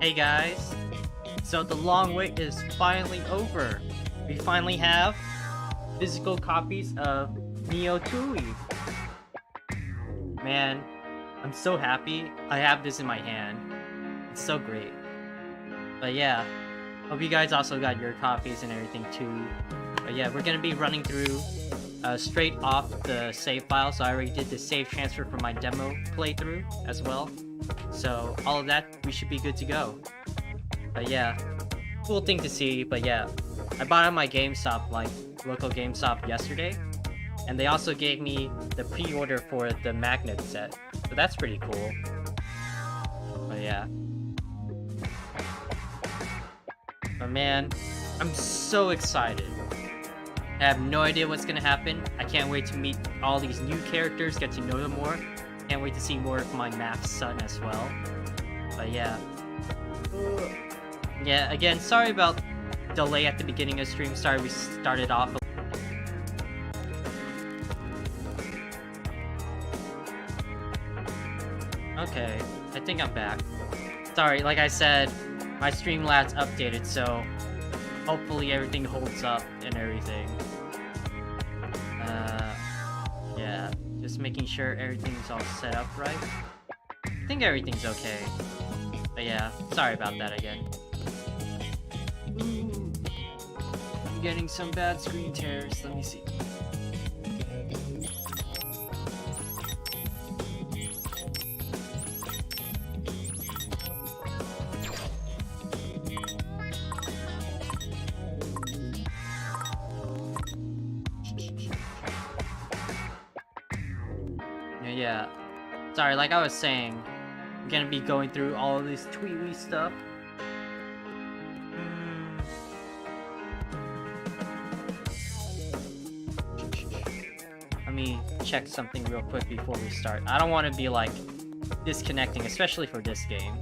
Hey guys, so the long wait is finally over. We finally have physical copies of Neo Tui. Man, I'm so happy I have this in my hand. It's so great. But yeah, hope you guys also got your copies and everything too. But yeah, we're gonna be running through straight off the save file. So I already did the save transfer for my demo playthrough as well. So all of that, we should be good to go. But yeah, cool thing to see. But yeah, I bought it at my GameStop, like local GameStop yesterday. And they also gave me the pre-order for the magnet set. So that's pretty cool. But yeah. But man, I'm so excited. I have no idea what's gonna happen. I can't wait to meet all these new characters, get to know them more. Can't wait to see more of my Max son as well. But yeah. Yeah, again, sorry about delay at the beginning of stream. Sorry we started off Okay, I think I'm back. Sorry, like I said, my Streamlabs updated, so hopefully everything holds up and everything. Yeah, just making sure everything's all set up right. I think everything's okay. But yeah, sorry about that again. Ooh, I'm getting some bad screen tears. Let me see. Yeah, sorry, like I was saying, I'm gonna be going through all of this tweety stuff. Let me check something real quick before we start. I don't want to be like disconnecting, especially for this game.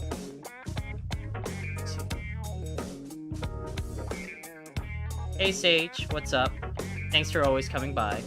Hey Sage, what's up? Thanks for always coming by.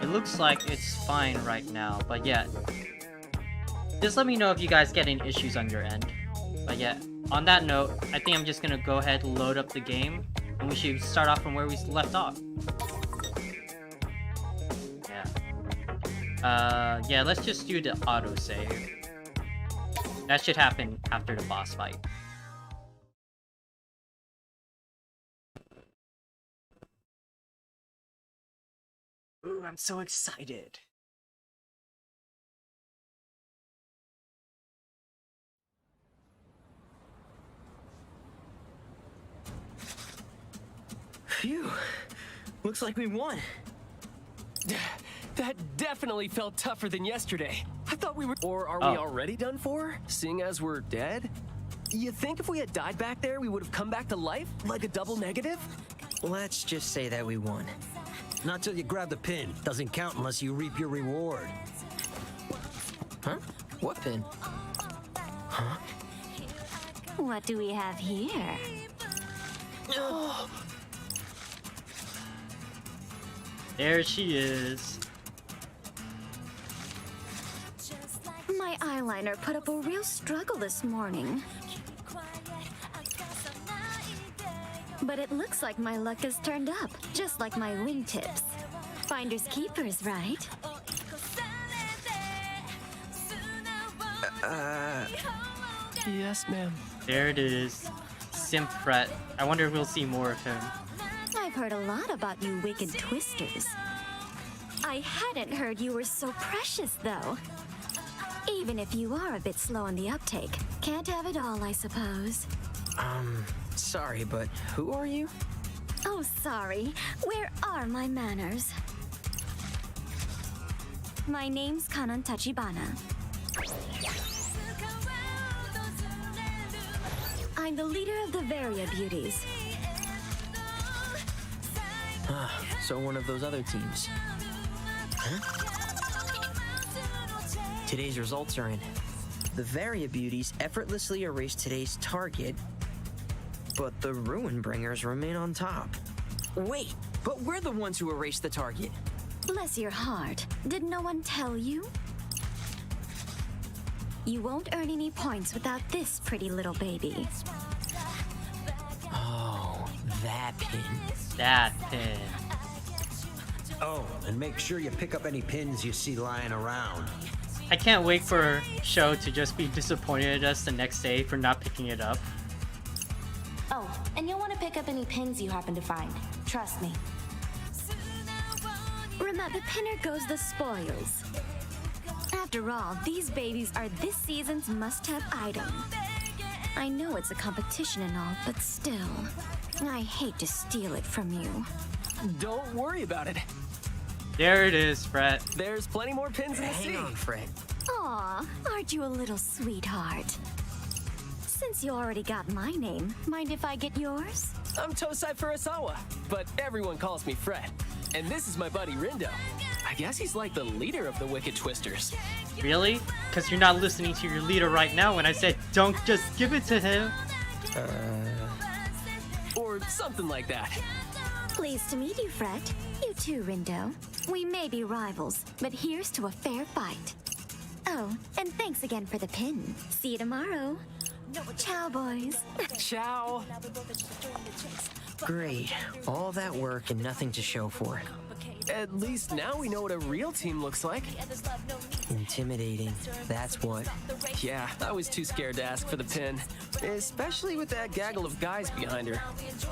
It looks like it's fine right now, but yeah. Just let me know if you guys get any issues on your end. But yeah, on that note, I think I'm just gonna go ahead and load up the game, and we should start off from where we left off. Yeah. Yeah, let's just do the autosave. That should happen after the boss fight. Ooh, I'm so excited. Phew. Looks like we won. That definitely felt tougher than yesterday. I thought we were... Or are we already done for? Seeing as we're dead? You think if we had died back there, we would have come back to life? Like a double negative? Let's just say that we won. Not till you grab the pin. Doesn't count unless you reap your reward. Huh? What pin? Huh? What do we have here? There she is. My eyeliner put up a real struggle this morning. But it looks like my luck has turned up, just like my wingtips. Finders keepers, right? Yes, ma'am. There it is. Simp Fret. I wonder if we'll see more of him. I've heard a lot about you wicked twisters. I hadn't heard you were so precious, though. Even if you are a bit slow on the uptake. Can't have it all, I suppose. Sorry, but who are you? Oh, sorry. Where are my manners? My name's Kanon Tachibana. I'm the leader of the Varia Beauties. So one of those other teams. Huh? Today's results are in. The Varia Beauties effortlessly erased today's target, but the Ruin Bringers remain on top. Wait, but we're the ones who erased the target. Bless your heart. Did no one tell you? You won't earn any points without this pretty little baby. Oh, that pin. That pin. Oh, and make sure you pick up any pins you see lying around. I can't wait for Sho to just be disappointed at us the next day for not picking it up. Oh, and you'll want to pick up any pins you happen to find. Trust me. Remember, the pinner goes the spoils. After all, these babies are this season's must-have item. I know it's a competition and all, but still, I hate to steal it from you. Don't worry about it. There it is, Fret. There's plenty more pins in the sea. Hang on, Fred. Aw, aren't you a little sweetheart? Since you already got my name, mind if I get yours? I'm Tosai Furusawa, but everyone calls me Fred. And this is my buddy Rindo. I guess he's like the leader of the Wicked Twisters. Really? Because you're not listening to your leader right now when I said don't just give it to him. Or something like that. Pleased to meet you, Fred. You too, Rindo. We may be rivals, but here's to a fair fight. Oh, and thanks again for the pin. See you tomorrow. Ciao, boys. Ciao. Great. All that work and nothing to show for it. At least now we know what a real team looks like. Intimidating. That's what. Yeah, I was too scared to ask for the pin. Especially with that gaggle of guys behind her.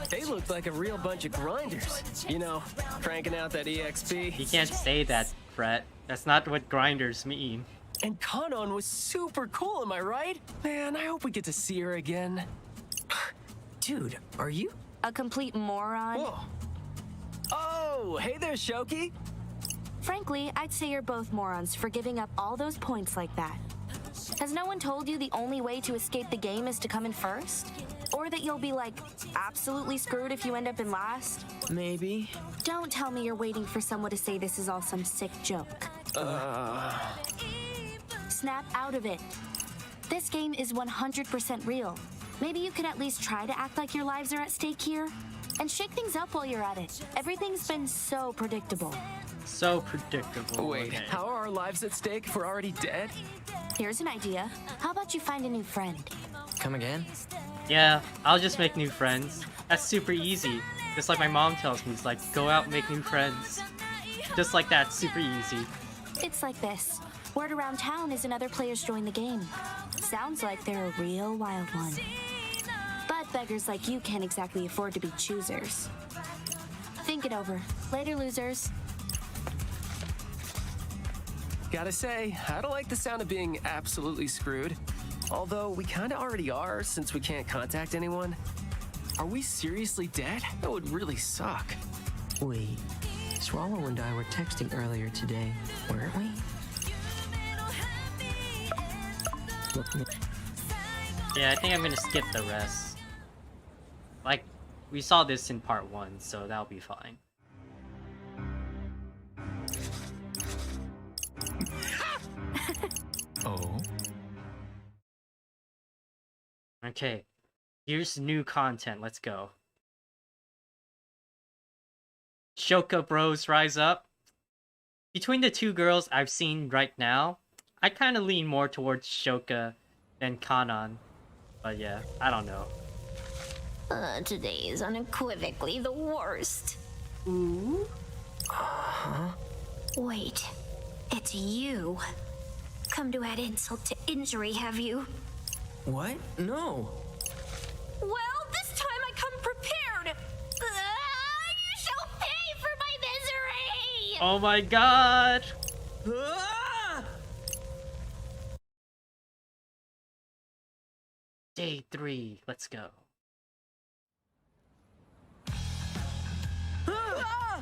They looked like a real bunch of grinders. You know, cranking out that EXP. You can't say that, Fret. That's not what grinders mean. And Kanon was super cool, am I right? Man, I hope we get to see her again. Dude, are you? A complete moron? Whoa. Oh, hey there, Shoki. Frankly, I'd say you're both morons for giving up all those points like that. Has no one told you the only way to escape the game is to come in first? Or that you'll be, like, absolutely screwed if you end up in last? Maybe. Don't tell me you're waiting for someone to say this is all some sick joke. Snap out of it. This game is 100% real. Maybe you could at least try to act like your lives are at stake here? And shake things up while you're at it. Everything's been so predictable. So predictable. Wait, okay. how are our lives at stake if we're already dead? Here's an idea. How about you find a new friend? Come again? Yeah, I'll just make new friends. That's super easy. Just like my mom tells me, it's like, go out and make new friends. Just like that, super easy. It's like this. Word around town is another players join the game. Sounds like they're a real wild one. But beggars like you can't exactly afford to be choosers. Think it over. Later, losers. Gotta say, I don't like the sound of being absolutely screwed. Although we kinda already are, since we can't contact anyone. Are we seriously dead? That would really suck. Wait. Swallow and I were texting earlier today, weren't we? Yeah, I think I'm gonna skip the rest. Like, we saw this in part 1, so that'll be fine. Oh? Okay, here's new content, let's go. Shoka Bros Rise Up. Between the two girls I've seen right now, I kind of lean more towards Shoka than Kanon. But yeah, I don't know. Today is unequivocally the worst. Ooh? Uh-huh. Wait, it's you. Come to add insult to injury, have you? What? No. Well, this time I come prepared. You shall pay for my misery! Oh my god! Ah! Day 3, let's go. Ah!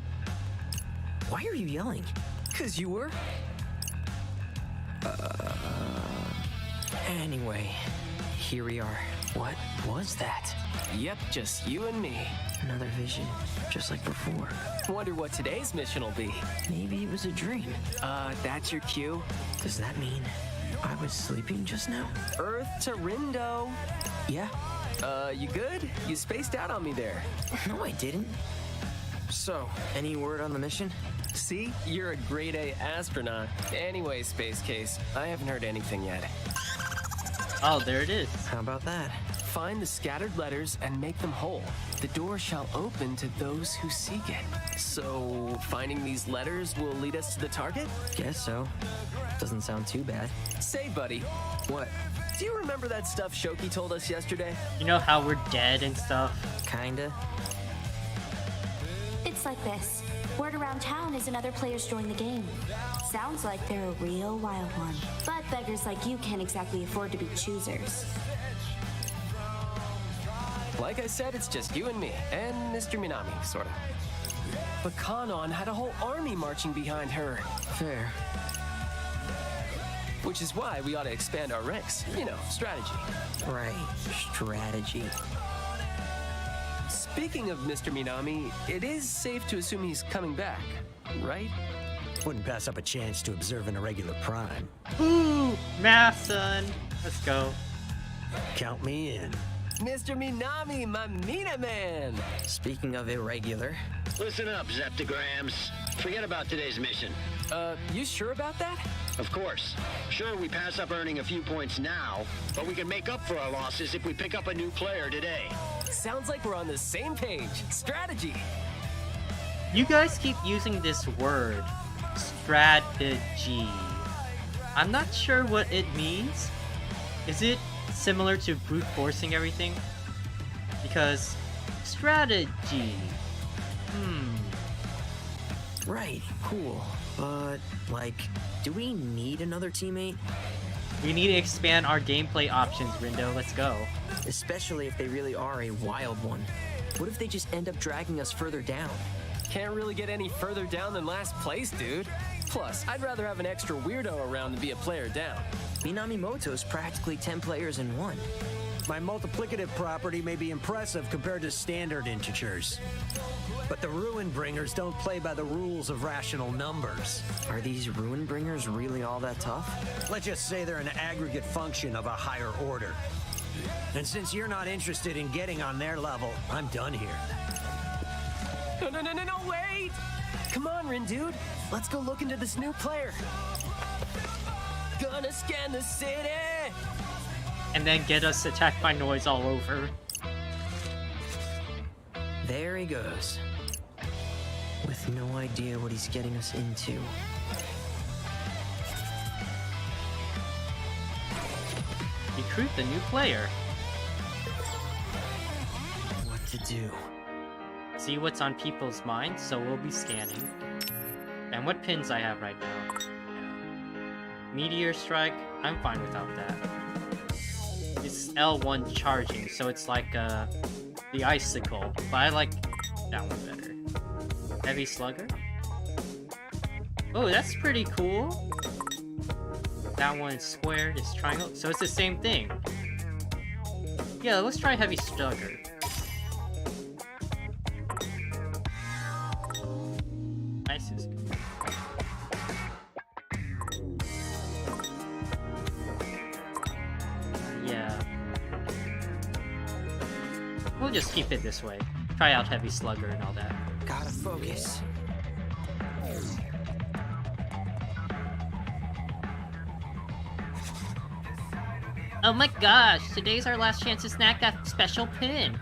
Why are you yelling? 'Cause you were. Anyway, here we are. What was that? Yep, just you and me. Another vision, just like before. Wonder what today's mission will be. Maybe it was a dream. That's your cue? Does that mean I was sleeping just now? Earth to Rindo. Yeah. You good? You spaced out on me there. No, I didn't. So, any word on the mission? See? You're a grade A astronaut. Anyway, Space Case, I haven't heard anything yet. Oh, there it is. How about that? Find the scattered letters and make them whole. The door shall open to those who seek it. So, finding these letters will lead us to the target? Guess so. Doesn't sound too bad. Say, buddy, What? do you remember that stuff Shoki told us yesterday? You know how we're dead and stuff? Kinda. It's like this. Word around town is another player's joined the game. Sounds like they're a real wild one. But beggars like you can't exactly afford to be choosers. Like I said, it's just you and me, and Mr. Minami, sorta. But Kanon had a whole army marching behind her. Fair. Which is why we ought to expand our ranks. You know, strategy. Right. Strategy. Speaking of Mr. Minami, it is safe to assume he's coming back, right? Wouldn't pass up a chance to observe an irregular prime. Ooh, math, son. Let's go. Count me in. Mr. Minami, my Mina man! Speaking of irregular, Listen up, Zeptograms. Forget about today's mission. You sure about that? Of course. Sure, we pass up earning a few points now, but we can make up for our losses if we pick up a new player today. Sounds like we're on the same page. Strategy. You guys keep using this word, strategy. I'm not sure what it means. Is it similar to brute forcing everything? Because strategy. right, cool. But, like, do we need another teammate? We need to expand our gameplay options, Rindo. Let's go. Especially if they really are a wild one. What if they just end up dragging us further down? Can't really get any further down than last place, dude. Plus, I'd rather have an extra weirdo around than be a player down. Minamimoto's practically 10 players in one. My multiplicative property may be impressive compared to standard integers. But the Ruin Bringers don't play by the rules of rational numbers. Are these Ruin Bringers really all that tough? Let's just say they're an aggregate function of a higher order. And since you're not interested in getting on their level, I'm done here. No, wait! Come on, Rin, dude. Let's go look into this new player. Gonna scan the city! And then get us attacked by noise all over. There he goes. With no idea what he's getting us into. Recruit the new player. What to do? See what's on people's minds, so we'll be scanning. And what pins I have right now. Yeah. Meteor Strike, I'm fine without that. It's L1 charging, so it's like the Icicle, but I like that one better. Heavy Slugger? Oh, that's pretty cool. That one is square, this triangle, so it's the same thing. Yeah, let's try Heavy Slugger. Nice. Yeah. We'll just keep it this way. Try out Heavy Slugger and all that. Gotta focus. Oh my gosh, today's our last chance to snag that special pin.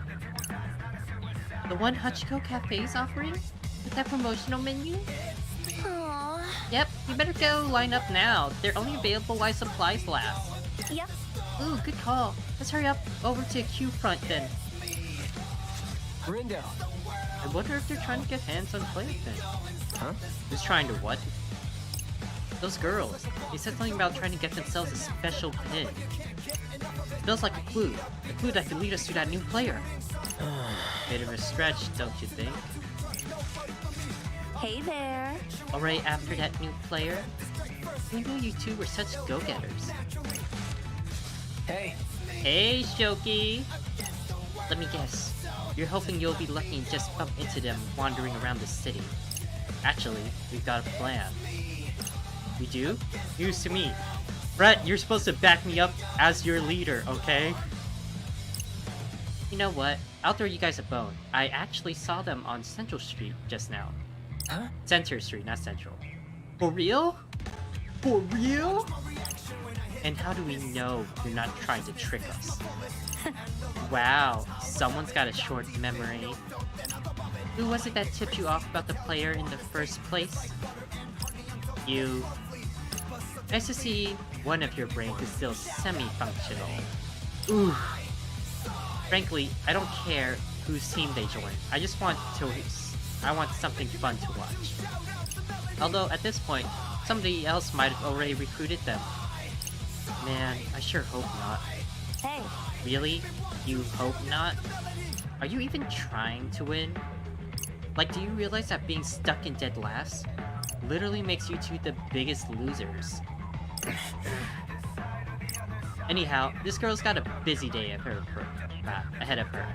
The one Hachiko Cafe's offering? With that promotional menu? Aww. Yep, you better go line up now. They're only available while supplies last. Yep. Ooh, good call. Let's hurry up over to Q front then. Rindo. I wonder if they're trying to get hands on players then. Huh? Who's trying to what? Those girls. They said something about trying to get themselves a special pin. Feels like a clue. A clue that could lead us to that new player. Bit of a stretch, don't you think? Hey there. Alright, after that new player? Who knew you two were such go-getters? Hey. Hey, Shoki! Let me guess. You're hoping you'll be lucky and just bump into them wandering around the city. Actually, we've got a plan. We do? News to me. Brett, you're supposed to back me up as your leader, okay? You know what? I'll throw you guys a bone. I actually saw them on Central Street just now. Huh? Center Street, not Central. For real? For real? And how do we know you're not trying to trick us? Wow, someone's got a short memory. Who was it that tipped you off about the player in the first place? You. Nice to see one of your brains is still semi-functional. Ooh. Frankly, I don't care whose team they join. I want something fun to watch. Although, at this point, somebody else might have already recruited them. Man, I sure hope not. Hey. Really? You hope not? Are you even trying to win? Like, do you realize that being stuck in dead last literally makes you two the biggest losers? Anyhow, this girl's got a busy day ahead of her.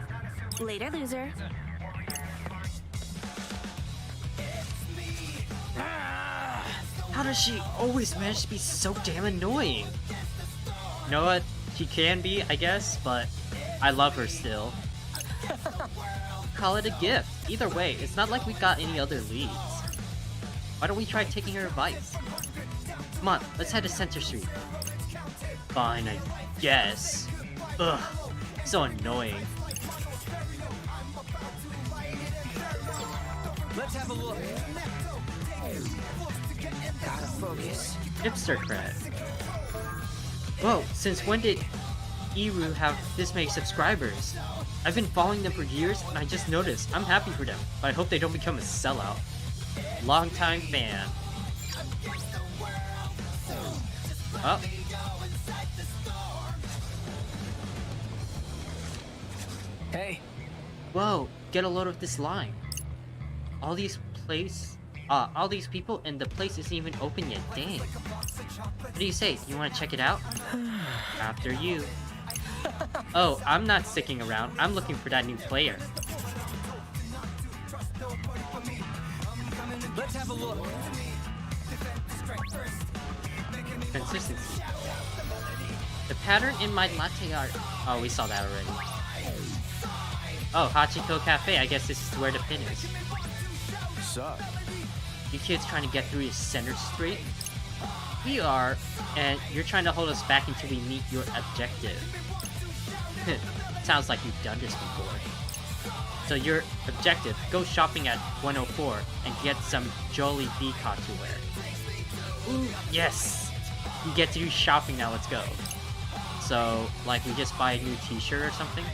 Later, loser. How does she always manage to be so damn annoying? You know what? She can be, I guess, but I love her still. Call it a gift. Either way, it's not like we got any other leads. Why don't we try taking her advice? Come on, let's head to Center Street. Fine, I guess. Ugh, so annoying. Let's have a look. Gotta focus. Hipster cred. Whoa, since when did Iru have this many subscribers? I've been following them for years and I just noticed. I'm happy for them, but I hope they don't become a sellout. Longtime fan. Oh. Hey. Whoa, get a load of this line. All these people and the place isn't even open yet, dang. What do you say? You wanna check it out? After you. Oh, I'm not sticking around. I'm looking for that new player. Let's have a look. Consistency. The pattern in my latte art. Oh, we saw that already. Oh, Hachiko Cafe. I guess this is where the pin is. Sup? You kids trying to get through to Center Street? We are, and you're trying to hold us back until we meet your objective. Sounds like you've done this before. So your objective, go shopping at 104 and get some jolly V-Cot to wear. Ooh, yes! You get to do shopping now, let's go. So, like, we just buy a new t-shirt or something?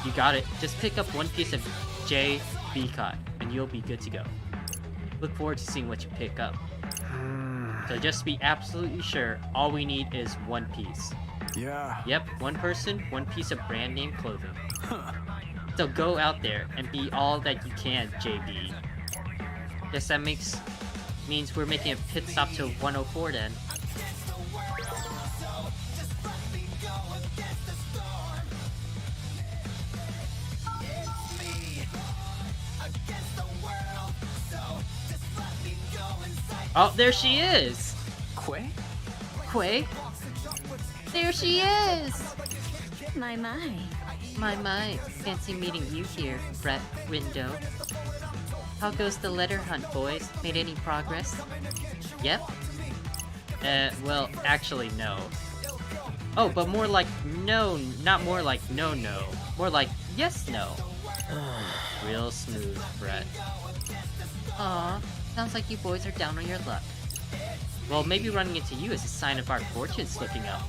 You got it. Just pick up one piece of J V-Cot, and you'll be good to go. Look forward to seeing what you pick up. So just to be absolutely sure, all we need is one piece. Yeah. Yep, one person, one piece of brand name clothing. So go out there and be all that you can, JB. Guess that means we're making a pit stop to 104 then. Oh, there she is! Quay? Quay? There she is! My. My, fancy meeting you here, Brett Rindo. How goes the letter hunt, boys? Made any progress? Yep. Well, actually, no. Oh, but more like no, not more like no. More like yes, no. Real smooth, Brett. Aw, sounds like you boys are down on your luck. Well, maybe running into you is a sign of our fortunes looking up.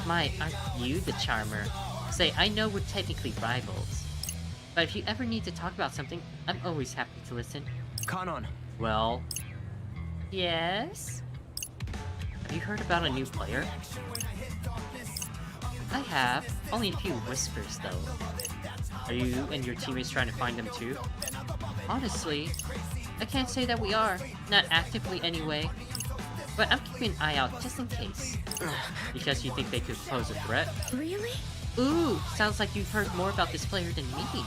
My, aren't you the charmer? Say, I know we're technically rivals, but if you ever need to talk about something, I'm always happy to listen. Kanon. Well... Yes? Have you heard about a new player? I have. Only a few whispers, though. Are you and your teammates trying to find them too? Honestly, I can't say that we are. Not actively anyway. But I'm keeping an eye out just in case. Because you think they could pose a threat? Really? Ooh, sounds like you've heard more about this player than me.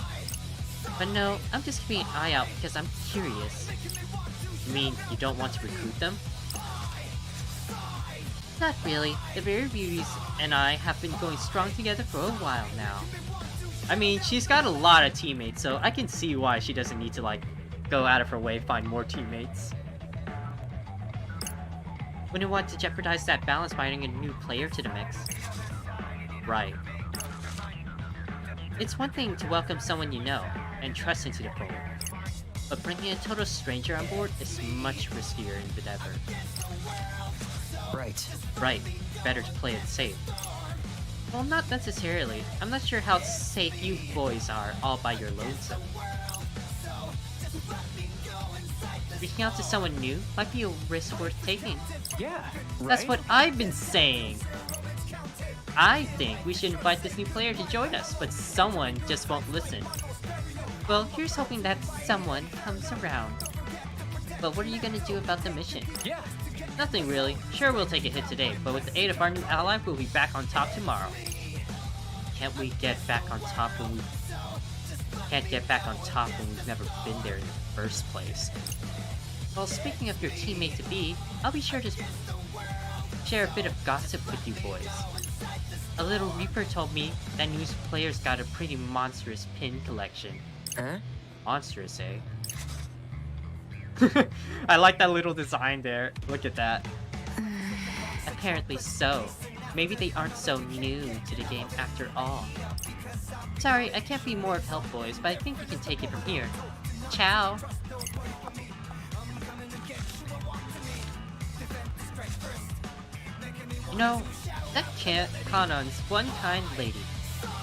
But no, I'm just keeping an eye out because I'm curious. You mean you don't want to recruit them? Not really. The Very Beauties and I have been going strong together for a while now. I mean, she's got a lot of teammates, so I can see why she doesn't need to, like, go out of her way to find more teammates. Wouldn't want to jeopardize that balance by adding a new player to the mix. Right. It's one thing to welcome someone you know and trust into the fold, but bringing a total stranger on board is much riskier than ever. Right. Right. Better to play it safe. Well, not necessarily. I'm not sure how safe you boys are all by your lonesome. Reaching out to someone new might be a risk worth taking. Yeah, right? That's what I've been saying. I think we should invite this new player to join us, but someone just won't listen. Well, here's hoping that someone comes around. But what are you gonna do about the mission? Yeah. Nothing really. Sure, we'll take a hit today, but with the aid of our new ally, we'll be back on top tomorrow. Can't we get back on top when we... Can't get back on top when we've never been there in the first place. Well, speaking of your teammate-to-be, I'll be sure to share a bit of gossip with you boys. A little Reaper told me that new players got a pretty monstrous pin collection. Huh? Monstrous, eh? I like that little design there. Look at that. Apparently so. Maybe they aren't so new to the game after all. Sorry, I can't be more of help, boys, but I think we can take it from here. Ciao! You know, that Kanon's one kind lady.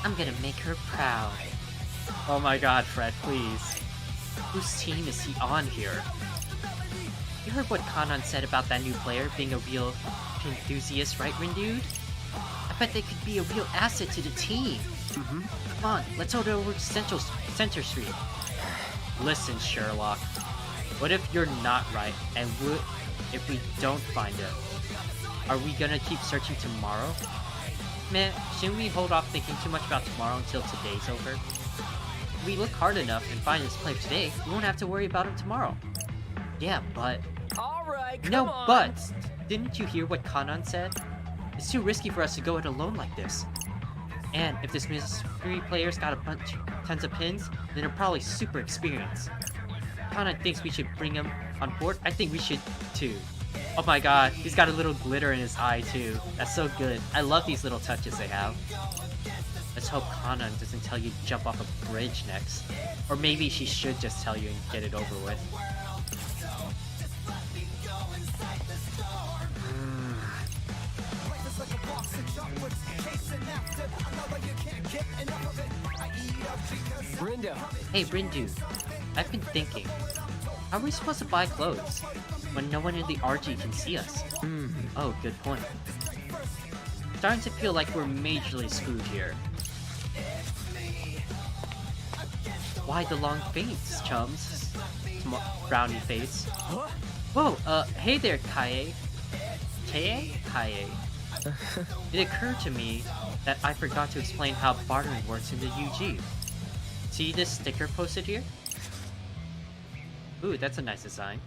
I'm gonna make her proud. Oh my god, Fred, please. Whose team is he on here? You heard what Kanon said about that new player being a real enthusiast, right, Rindude? I bet they could be a real asset to the team. Come on, let's head over to Center Street. Listen, Sherlock. What if you're not right, and what if we don't find it? Are we gonna keep searching tomorrow? Man, shouldn't we hold off thinking too much about tomorrow until today's over? If we look hard enough and find this player today, we won't have to worry about him tomorrow. Yeah, but... Alright, No, but! Didn't you hear what Kanon said? It's too risky for us to go it alone like this. And if this mystery player's got tons of pins, then they're probably super experienced. Kanon thinks we should bring him on board. I think we should too. Oh my god, he's got a little glitter in his eye too. That's so good. I love these little touches they have. Let's hope Kanon doesn't tell you to jump off a bridge next. Or maybe she should just tell you and get it over with. Rindo. Hey Rindu, I've been thinking. How are we supposed to buy clothes when no one in the RG can see us? Oh, good point. Starting to feel like we're majorly screwed here. Why the long face, chums? Brownie face. Whoa, hey there, Kaie. Kaie? It occurred to me that I forgot to explain how bartering works in the UG. See this sticker posted here? Ooh, that's a nice design.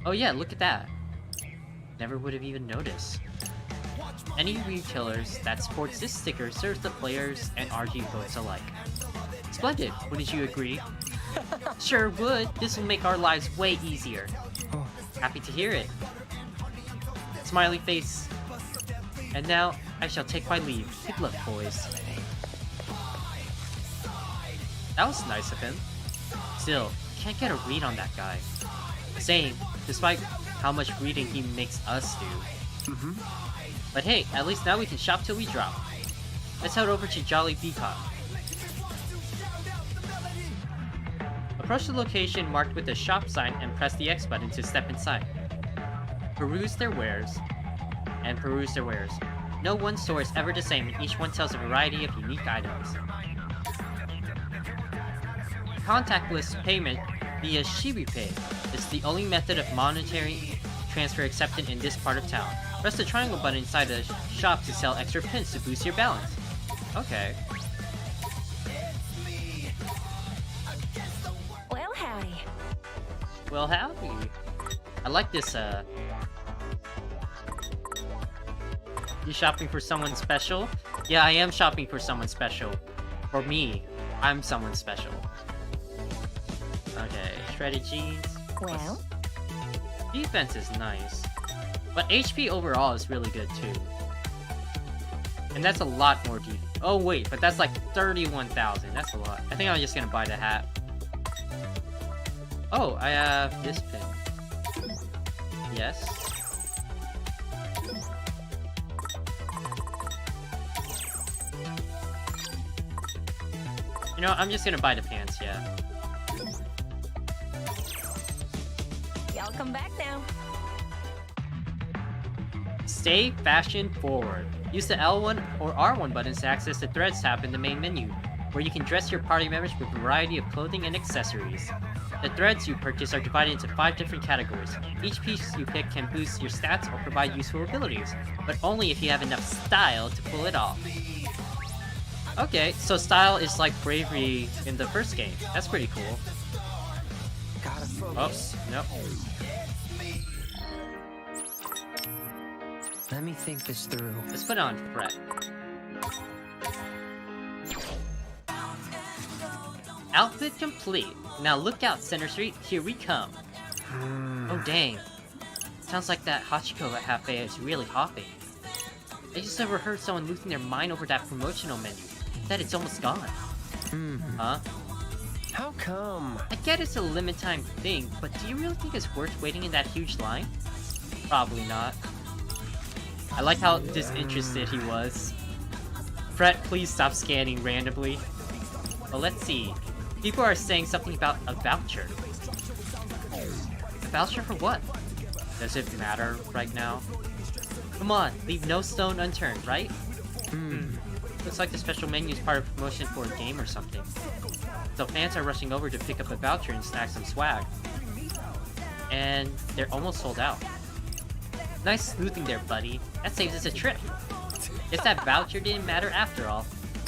Oh yeah, look at that. Never would have even noticed. Any retailers that sports this sticker serves the players and RG votes alike. Splendid, wouldn't you agree? Sure would. This will make our lives way easier. Happy to hear it. Smiley face. And now, I shall take my leave. Good luck, boys. That was nice of him. Still, can't get a read on that guy. Same, despite how much reading he makes us do. But hey, at least now we can shop till we drop. Let's head over to Jolly Beacon. Approach the location marked with the shop sign and press the X button to step inside. Peruse their wares. And peruse their wares. No one store is ever the same, and each one tells a variety of unique items. Contactless payment via ShibiPay is the only method of monetary transfer accepted in this part of town. Press the triangle button inside the shop to sell extra pins to boost your balance. Okay. Well, howdy. Well, howdy. I like this, You shopping for someone special? Yeah, I am shopping for someone special. For me, I'm someone special. Okay, shredded jeans. Well? Defense is nice. But HP overall is really good too. And that's a lot more defense. Oh wait, but that's like 31,000. That's a lot. I think I'm just gonna buy the hat. Oh, I have this pin. Yes. You know, I'm just gonna buy the pants, yeah. Y'all come back now. Stay fashion forward. Use the L1 or R1 buttons to access the Threads tab in the main menu, where you can dress your party members with a variety of clothing and accessories. The threads you purchase are divided into 5 different categories. Each piece you pick can boost your stats or provide useful abilities, but only if you have enough style to pull it off. Okay, so style is like bravery in the first game. That's pretty cool. Gotta focus. Oh, no. Let me think this through. Let's put on Fret. Outfit complete. Now look out, Center Street. Here we come. Oh dang. Sounds like that Hachiko cafe is really hopping. I just never heard someone losing their mind over that promotional menu. That it's almost gone. Huh? How come? I get it's a limited time thing, but do you really think it's worth waiting in that huge line? Probably not. I like how disinterested he was. Fret, please stop scanning randomly. Well, let's see. People are saying something about a voucher. A voucher for what? Does it matter right now? Come on, leave no stone unturned, right? Looks like the special menu is part of promotion for a game or something. So fans are rushing over to pick up a voucher and snag some swag. And they're almost sold out. Nice sleuthing there, buddy. That saves us a trip. Guess that voucher didn't matter after all.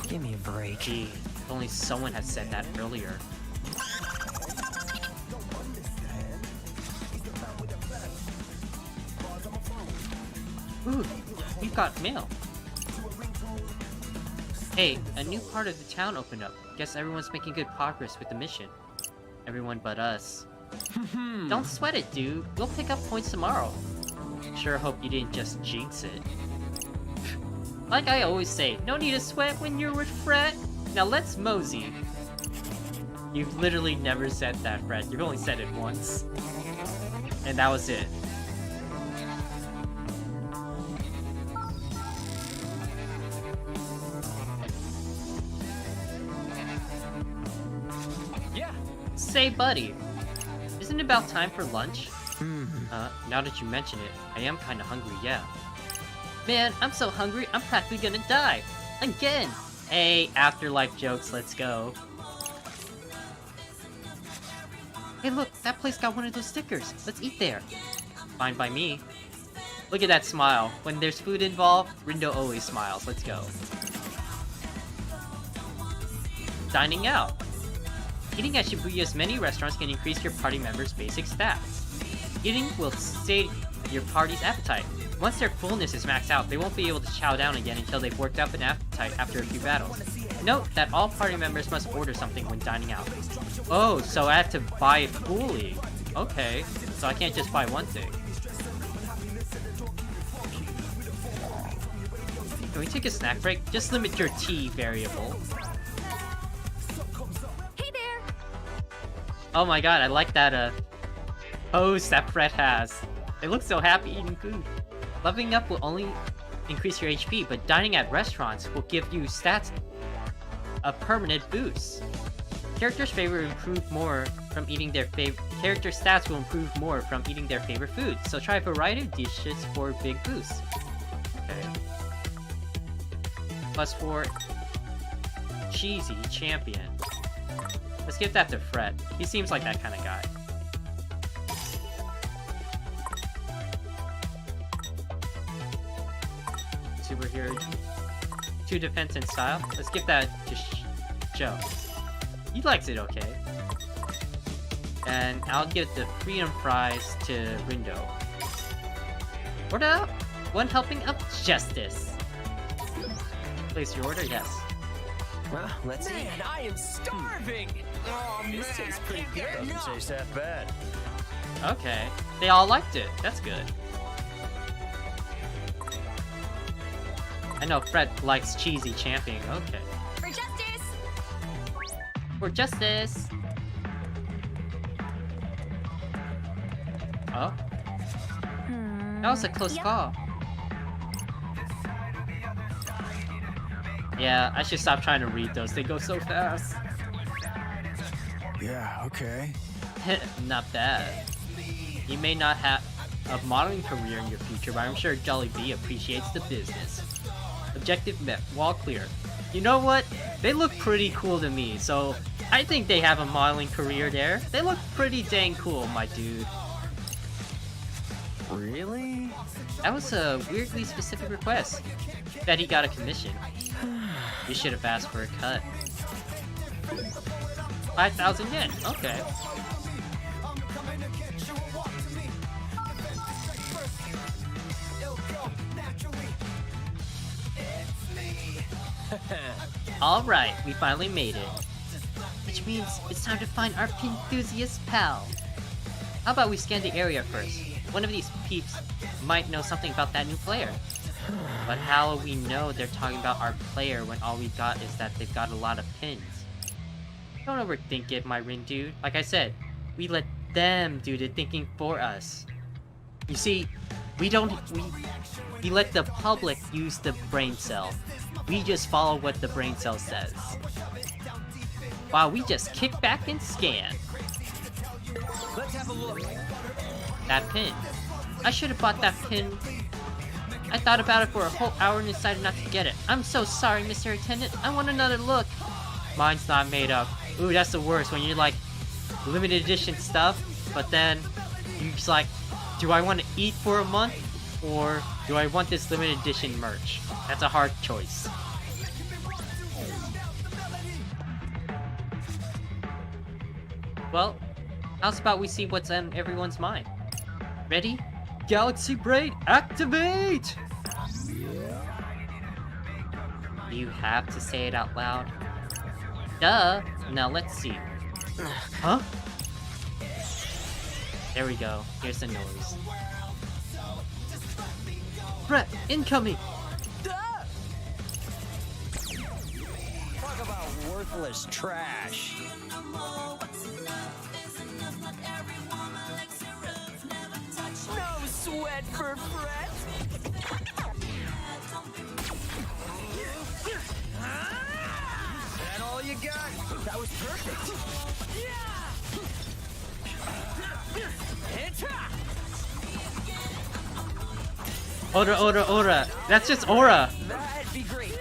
Give me a break. Gee, if only someone had said that earlier. Ooh, we've got mail. Hey, a new part of the town opened up. Guess everyone's making good progress with the mission. Everyone but us. Don't sweat it, dude. We'll pick up points tomorrow. Sure hope you didn't just jinx it. Like I always say, no need to sweat when you're with Fret. Now let's mosey. You've literally never said that, Fret. You've only said it once. And that was it. Yeah. Say, buddy, isn't it about time for lunch? Now that you mention it, I am kinda hungry, yeah. Man, I'm so hungry, I'm practically gonna die. Again! Hey, afterlife jokes, let's go. Hey look, that place got one of those stickers. Let's eat there. Fine by me. Look at that smile. When there's food involved, Rindo always smiles. Let's go. Dining out. Eating at Shibuya's many restaurants can increase your party members' basic stats. Eating will sate your party's appetite. Once their fullness is maxed out, they won't be able to chow down again until they've worked up an appetite after a few battles. Note that all party members must order something when dining out. Oh, so I have to buy it fully. Okay, so I can't just buy one thing. Can we take a snack break? Just limit your tea variable. Hey Oh my god, I like that pose that Fred has. They look so happy eating food. Leveling up will only increase your HP, but dining at restaurants will give you stats a permanent boost. Characters' favor improve more from eating their character stats will improve more from eating their favorite foods. So try a variety of dishes for big boosts. Okay. +4 cheesy champion. Let's give that to Fred. He seems like that kind of guy. Superhero 2 defense and style. Let's give that to Joe. He likes it okay. And I'll give the freedom fries to Rindo. Order up! One helping of justice. Place your order, yes. Well, let's eat. Man, I am starving! Oh, this tastes pretty good. Doesn't taste that bad. Okay. They all liked it. That's good. I know Fred likes cheesy champion. Okay. For justice! For justice! Oh? That was a close call. Yeah, I should stop trying to read those. They go so fast. Yeah, okay. Not bad. You may not have a modeling career in your future, but I'm sure Jollibee appreciates the business. Objective met. Wall clear. You know what? They look pretty cool to me, so I think they have a modeling career there. They look pretty dang cool, my dude. Really? That was a weirdly specific request. Bet he got a commission. You should have asked for a cut. 5,000 yen. Okay. Alright, we finally made it. Which means it's time to find our enthusiast pal. How about we scan the area first? One of these peeps might know something about that new player. But how will we know they're talking about our player when all we got is that they've got a lot of pins? Don't overthink it, my Rin dude. Like I said, we let them do the thinking for us. You see, we let the public use the brain cell. We just follow what the brain cell says. Wow, we just kick back and scan. Let's have a look. That pin. I should have bought that pin. I thought about it for a whole hour and decided not to get it. I'm so sorry, Mr. Attendant. I want another look. Mine's not made up. Ooh, that's the worst when you're like limited edition stuff, but then you're just like, do I want to eat for a month or do I want this limited edition merch? That's a hard choice. Well, how's about we see what's on everyone's mind? Ready? Galaxy Braid, activate! You have to say it out loud. Duh! Now let's see. Huh? There we go. Here's the noise. Brett, incoming! Talk about worthless trash. No sweat for Fred! That all you got? That was perfect. Aura. That's just Aura. That'd be great.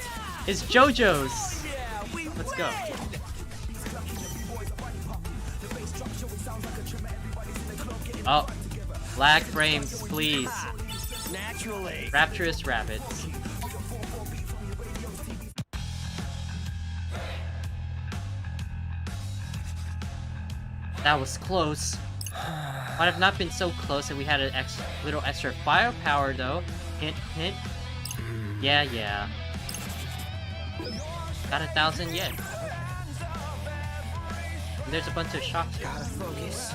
It's JoJo's. Yeah, we Let's go. Oh, lag frames, please. Naturally. Rapturous rabbits. That was close. Might have not been so close if we had a little extra firepower though. Hint, hint. Yeah. Got 1,000 yen. And there's a bunch of shops here. Gotta focus.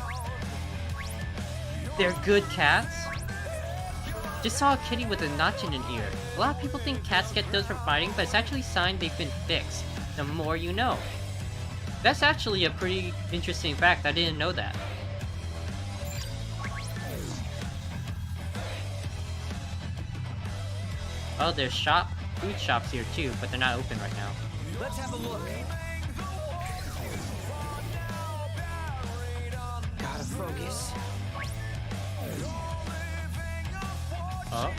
They're good cats. Just saw a kitty with a notch in an ear. A lot of people think cats get those from fighting, but it's actually a sign they've been fixed. The more you know. That's actually a pretty interesting fact. I didn't know that. Oh, there's food shops here too, but they're not open right now. Let's have a look. Gotta focus. Oh.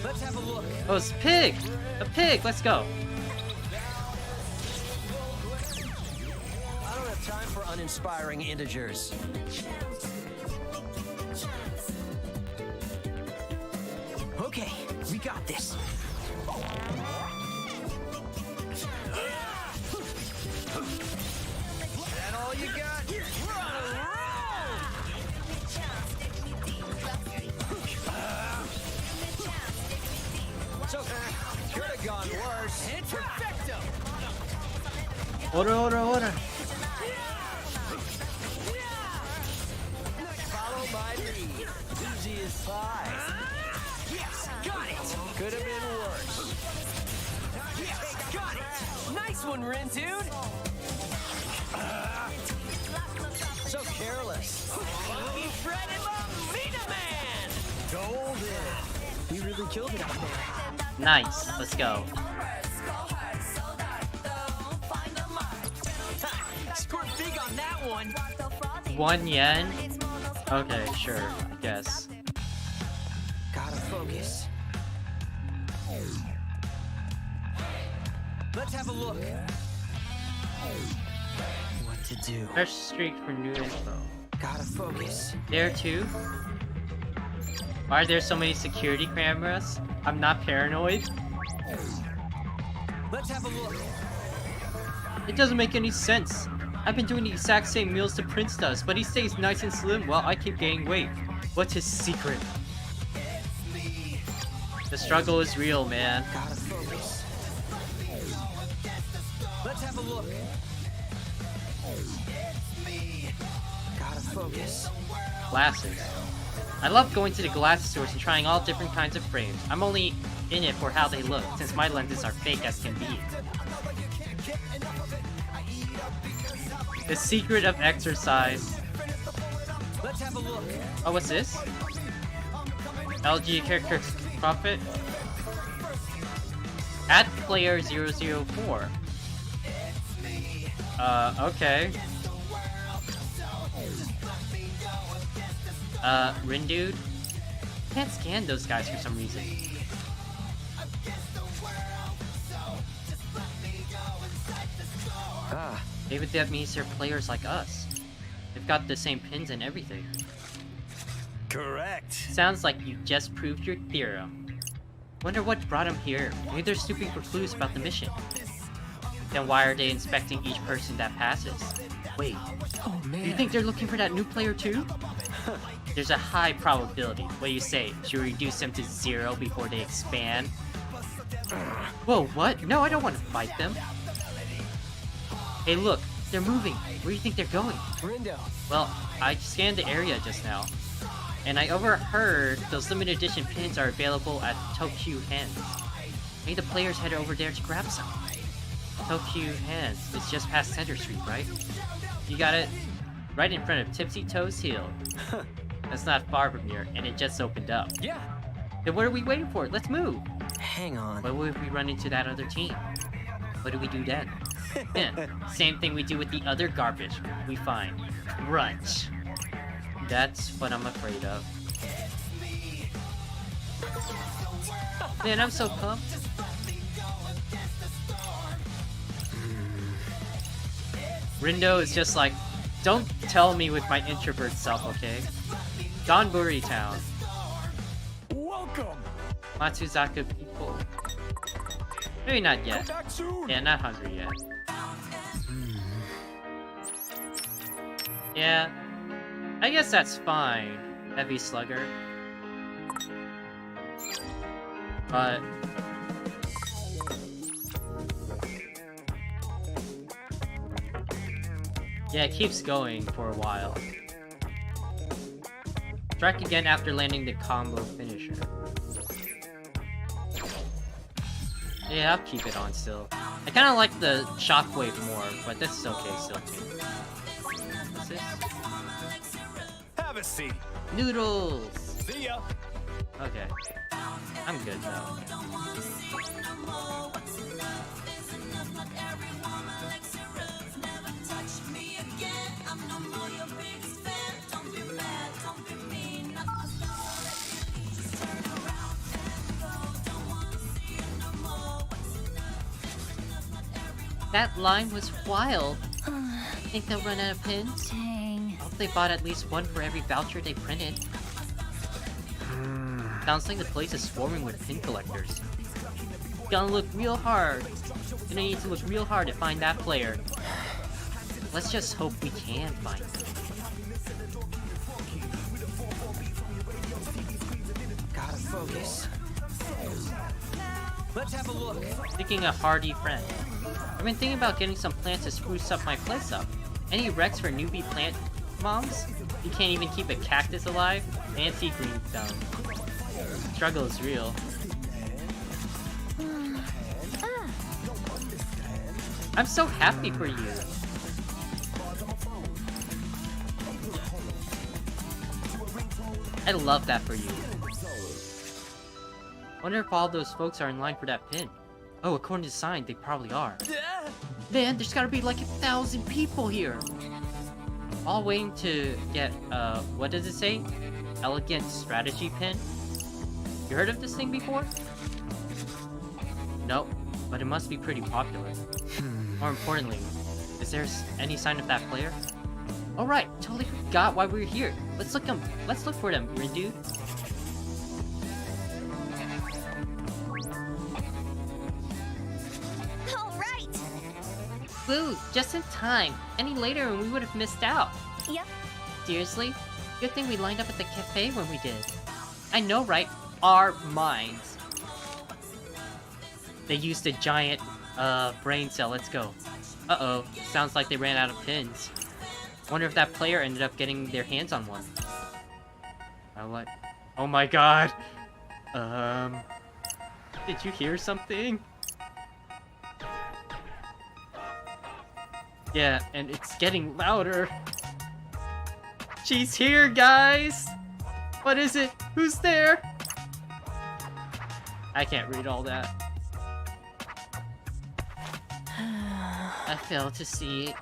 Let's have a look. Oh, it's a pig! A pig! Let's go! I don't have time for uninspiring integers. Okay, we got this. That all you got? We're on a roll! So, could have gone worse. Perfecto! Order. Follow my lead. Easy as pie. Yes, got it! Could have been worse. Yes, got it! Nice one, Rin, dude! So careless. Funky Fred and Mamita Man! Golden. You really killed it out there. Nice. Let's go. Scored big on that one! 1 yen? Okay, sure. I guess. Gotta focus. Let's have a look. What to do? Fresh streak for new info. Gotta focus. There too? Why are there so many security cameras? I'm not paranoid. Let's have a look. It doesn't make any sense. I've been doing the exact same meals the prince does, but he stays nice and slim while I keep gaining weight. What's his secret? The struggle is real, man. Gotta focus. Let's have a look. Gotta focus. Glasses. I love going to the glasses stores and trying all different kinds of frames. I'm only in it for how they look, since my lenses are fake as can be. The secret of exercise. Let's have a look. Oh, what's this? LG character profit. At player 004. Okay. Rin dude? Can't scan those guys for some reason. Ah, Maybe that means they're players like us. They've got the same pins and everything. Correct. Sounds like you just proved your theorem. Wonder what brought them here. Maybe they're snooping for clues about the mission. Then why are they inspecting each person that passes? Wait, Oh man. do you think they're looking for that new player too? There's a high probability. What do you say? Should we reduce them to 0 before they expand? Whoa, what? No, I don't want to fight them. Hey look, they're moving. Where do you think they're going? Rindo. Well, I scanned the area just now, and I overheard those limited edition pins are available at Tokyo Hands. Maybe the players head over there to grab some. Tokyo Hands is just past Center Street, right? You got it? Right in front of Tipsy Toes Hill. That's not far from here, and it just opened up. Yeah. Then what are we waiting for? Let's move! hang on. What if we run into that other team? What do we do then? Same thing we do with the other garbage we find. Crunch. That's what I'm afraid of. Man, I'm so pumped. Rindo is just like, don't tell me with my introvert self, okay? Donburi Town. Welcome. Matsuzaka people. Maybe not yet. Back soon. Yeah, not hungry yet. Yeah, I guess that's fine, Heavy Slugger. But... yeah, it keeps going for a while. Strike again after landing the combo finisher. Yeah, I'll keep it on still. I kind of like the shockwave more, but this is okay still too. What's this? Have a seat. Noodles! See ya. Okay. I'm good though. That line was wild. Think they'll run out of pins? Dang. Hope they bought at least one for every voucher they printed. Sounds like the place is swarming with pin collectors. Gonna look real hard. Gonna need to look real hard to find that player. Let's just hope we can find him. Gotta focus. Let's have a look. Thinking a hardy friend. I've been thinking about getting some plants to spruce up my place up. Any recs for newbie plant moms? You can't even keep a cactus alive? Fancy green thumb. Struggle is real. I'm so happy for you. I love that for you. Wonder if all those folks are in line for that pin. Oh, according to the sign, they probably are. Man, there's gotta be like 1,000 people here. All waiting to get, what does it say? Elegant strategy pin? You heard of this thing before? Nope, but it must be pretty popular. More importantly, is there any sign of that player? Alright, totally forgot why we were here. Let's look for them, Rindu. Alright! Woo, just in time. Any later and we would have missed out. Yep. Seriously? Good thing we lined up at the cafe when we did. I know, right? Our minds. They used a giant, brain cell. Let's go. Uh-oh. Sounds like they ran out of pins. Wonder if that player ended up getting their hands on one. Oh my god. Did you hear something? Yeah, and it's getting louder. She's here, guys! What is it? Who's there? I can't read all that. I fail to see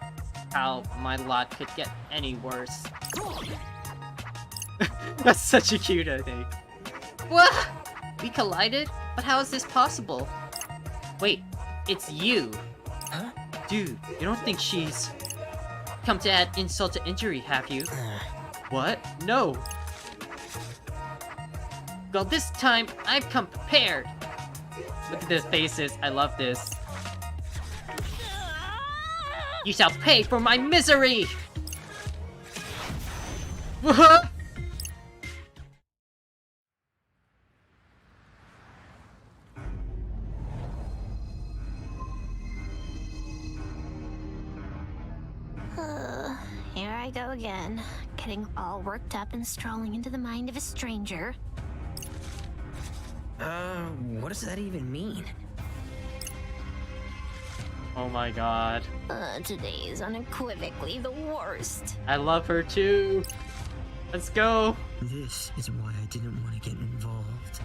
how my lot could get any worse. That's such a cute, I think. What? We collided? But how is this possible? Wait, it's you. Huh? Dude, you don't think she's come to add insult to injury, have you? What? No. Well, this time, I've come prepared. Look at their faces. I love this. You shall pay for my misery! What? Here I go again, getting all worked up and strolling into the mind of a stranger. What does that even mean? Oh my god. Today is unequivocally the worst. I love her too. Let's go. This is why I didn't want to get involved.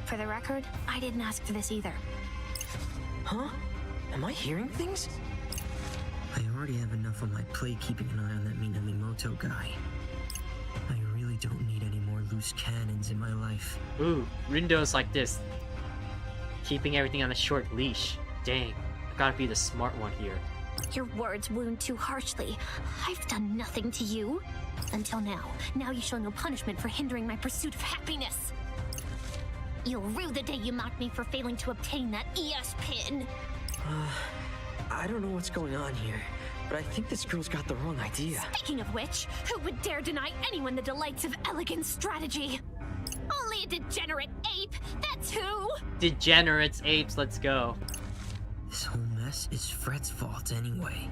For the record, I didn't ask for this either. Huh? Am I hearing things? I already have enough on my plate keeping an eye on that Minamimoto guy. I really don't need any more loose cannons in my life. Ooh, Rindo's like this. Keeping everything on a short leash. Dang, I gotta be the smart one here. Your words wound too harshly. I've done nothing to you. Until now. Now you show no punishment for hindering my pursuit of happiness. You'll rue the day you mocked me for failing to obtain that ES pin. I don't know what's going on here, but I think this girl's got the wrong idea. Speaking of which, who would dare deny anyone the delights of elegant strategy? Only a degenerate ape, that's who! Degenerates, apes, let's go. This whole mess is Fred's fault anyway.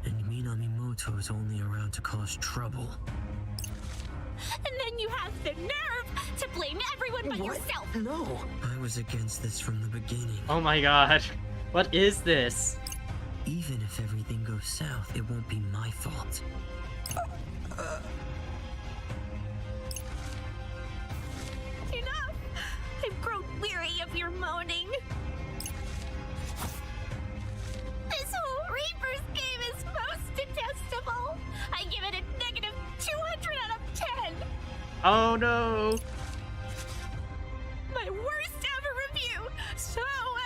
And Minamimoto is only around to cause trouble. And then you have the nerve to blame everyone but What? yourself. No. I was against this from the beginning. Oh my god. What is this? Even if everything goes south, it won't be my fault. Enough! I've grown weary of your moaning. This whole Reaper's game is most detestable. I give it a negative 200 out of 10. Oh no. My worst ever review. So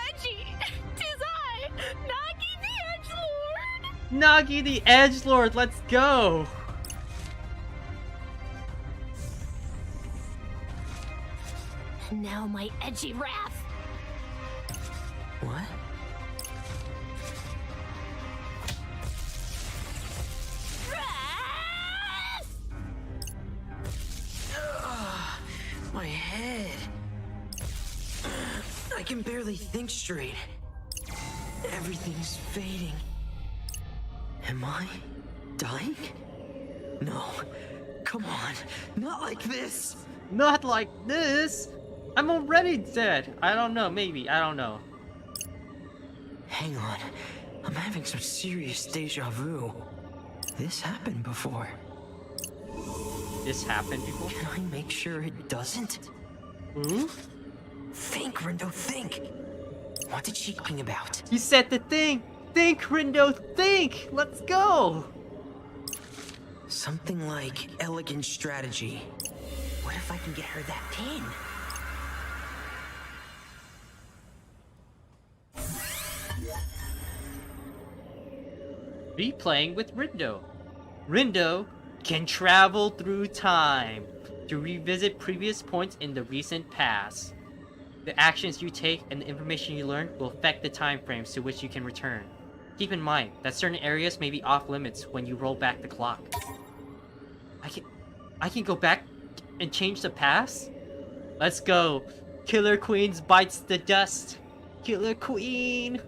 edgy. Tis I, Nagi the Edgelord. Nagi the Edgelord, let's go. Now my edgy wrath. What? Wrath! My head. I can barely think straight. Everything's fading. Am I dying? No. Come on. Not like this. Not like this. I'm already dead. I don't know, maybe. I don't know. Hang on. I'm having some serious deja vu. This happened before. This happened before? Can I make sure it doesn't? Ooh? Think, Rindo, think. What did she talking about? You said the thing. Think, Rindo, think. Let's go. Something like elegant strategy. What if I can get her that pin? Replaying with Rindo. Rindo can travel through time to revisit previous points in the recent past. The actions you take and the information you learn will affect the time frames to which you can return. Keep in mind that certain areas may be off limits when you roll back the clock. I can go back and change the past? Let's go. Killer Queens bites the dust. Killer Queen.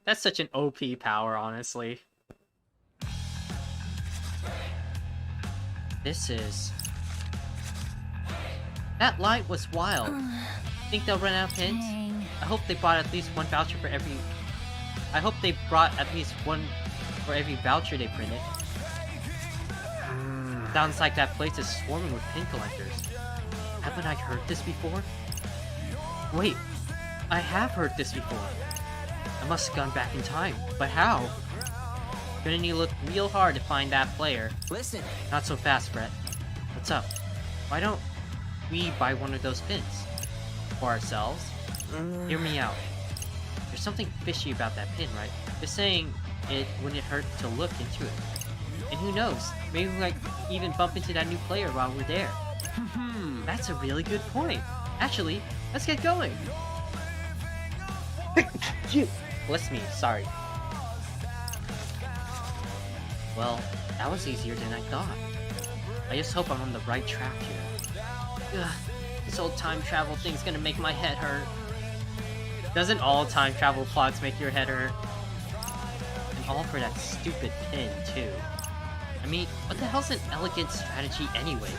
That's such an OP power, honestly. This is... That light was wild. Think they'll run out of pins? I hope they brought at least one voucher for every... I hope they brought at least one for every voucher they printed. Sounds like that place is swarming with pin collectors. Haven't I heard this before? Wait, I have heard this before. I must have gone back in time, but how? Gonna need to look real hard to find that player. Listen. Not so fast, Brett. What's up? Why don't we buy one of those pins? For ourselves? Hear me out. There's something fishy about that pin, right? Just saying it wouldn't hurt to look into it. And who knows? Maybe we might even bump into that new player while we're there. That's a really good point. Actually, let's get going. Bless me, sorry. Well, that was easier than I thought. I just hope I'm on the right track here. Ugh, this whole time travel thing's gonna make my head hurt. Doesn't all time travel plots make your head hurt? And all for that stupid pin, too. I mean, what the hell's an elegant strategy anyway?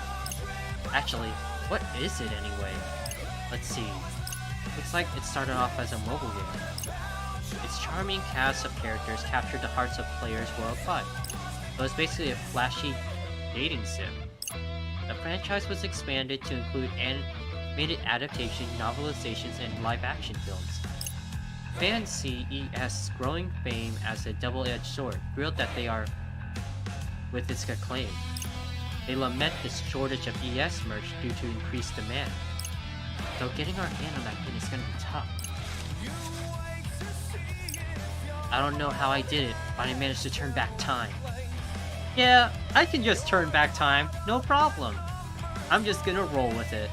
Actually, what is it anyway? Let's see. Looks like it started off as a mobile game. Its charming cast of characters captured the hearts of players worldwide. It was basically a flashy dating sim. The franchise was expanded to include animated adaptation, novelizations, and live-action films. Fans see ES's growing fame as a double-edged sword, thrilled that they are with its acclaim. They lament the shortage of ES merch due to increased demand. So getting our hand on that pin is gonna be tough. I don't know how I did it, but I managed to turn back time. Yeah, I can just turn back time, no problem. I'm just gonna roll with it.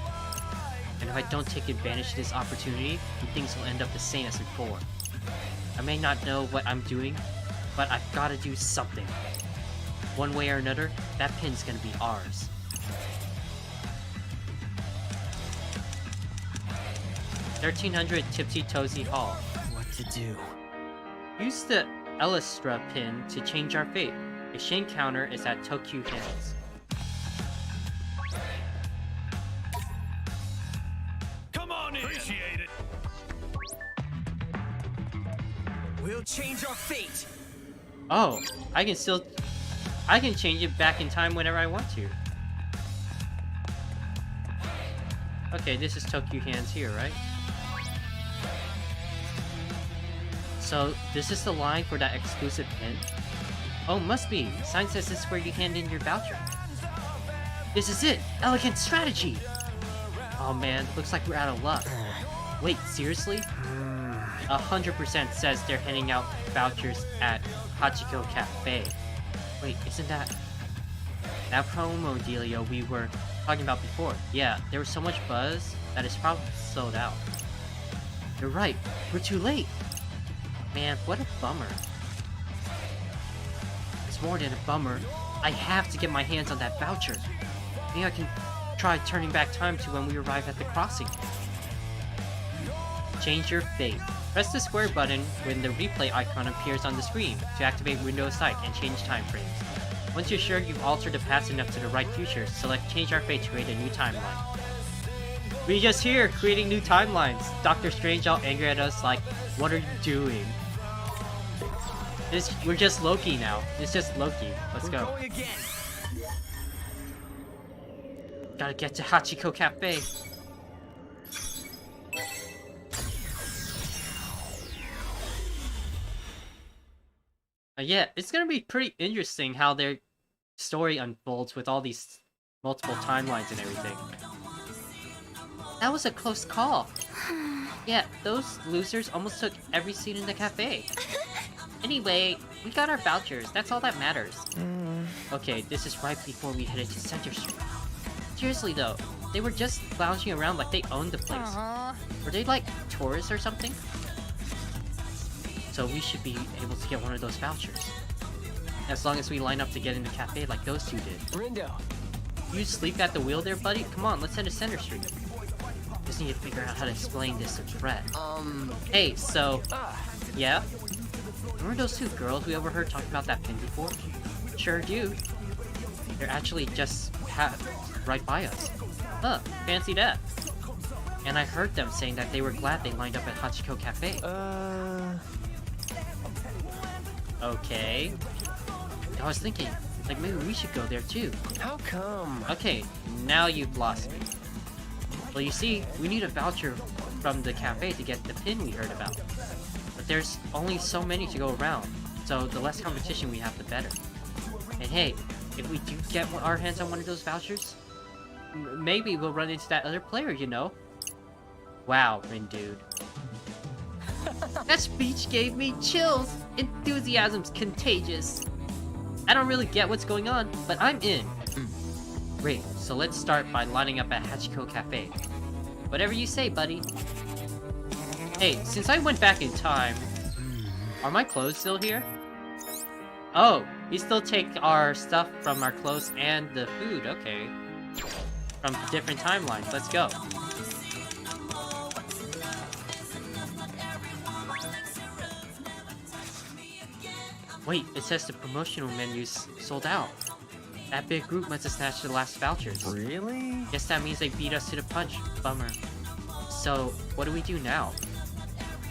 And if I don't take advantage of this opportunity, then things will end up the same as before. I may not know what I'm doing, but I've gotta do something. One way or another, that pin's gonna be ours. 1300 Tipsy Toesy Hall. What to do? Use the Elistra pin to change our fate. Exchange counter is at Tokyo hands. Come on in. Appreciate it. We'll change our fate. Oh, I can change it back in time whenever I want to. Okay, this is Tokyo hands here, right? So, this is the line for that exclusive pin? Oh, must be. Sign says this is where you hand in your voucher. This is it! Elegant strategy! Oh man, looks like we're out of luck. Wait, seriously? 100% says they're handing out vouchers at Hachiko Cafe. Wait, isn't that promo dealio we were talking about before? Yeah, there was so much buzz that it's probably sold out. You're right, we're too late! Man, what a bummer. It's more than a bummer. I have to get my hands on that voucher. Maybe I can try turning back time to when we arrive at the crossing. Change your fate. Press the square button when the replay icon appears on the screen to activate Windows Sight and change time frames. Once you're sure you've altered the past enough to the right future, select Change Our Fate to create a new timeline. We just here, creating new timelines. Doctor Strange all angry at us like, what are you doing? We're just Loki now. It's just Loki. Let's go. Going again. Gotta get to Hachiko Cafe. Yeah, it's gonna be pretty interesting how their story unfolds with all these multiple timelines and everything. That was a close call. Yeah, those losers almost took every seat in the cafe. Anyway, we got our vouchers. That's all that matters. Okay, this is right before we headed to Center Street. Seriously though, they were just lounging around like they owned the place. Were they like tourists or something? So we should be able to get one of those vouchers. As long as we line up to get in the cafe like those two did. Rindo. You sleep at the wheel there, buddy? Come on, let's head to Center Street. Just need to figure out how to explain this to Fred. Hey, so... Yeah? Remember those two girls we overheard talking about that pin before? Sure do. They're actually just right by us. Huh, fancy that. And I heard them saying that they were glad they lined up at Hachiko Cafe. Okay. I was thinking, like maybe we should go there too. How come? Okay, now you've lost me. Well, you see, we need a voucher from the cafe to get the pin we heard about. But there's only so many to go around, so the less competition we have, the better. And hey, if we do get our hands on one of those vouchers, maybe we'll run into that other player, you know? Wow, Rin dude. That speech gave me chills! Enthusiasm's contagious! I don't really get what's going on, but I'm in. Great, so let's start by lining up at Hachiko Cafe. Whatever you say, buddy. Hey, since I went back in time, are my clothes still here? Oh, we still take our stuff from our clothes and the food, okay. From different timelines, let's go. Wait, it says the promotional menu's sold out. That big group must have snatched the last vouchers. Really? Guess that means they beat us to the punch. Bummer. So, what do we do now?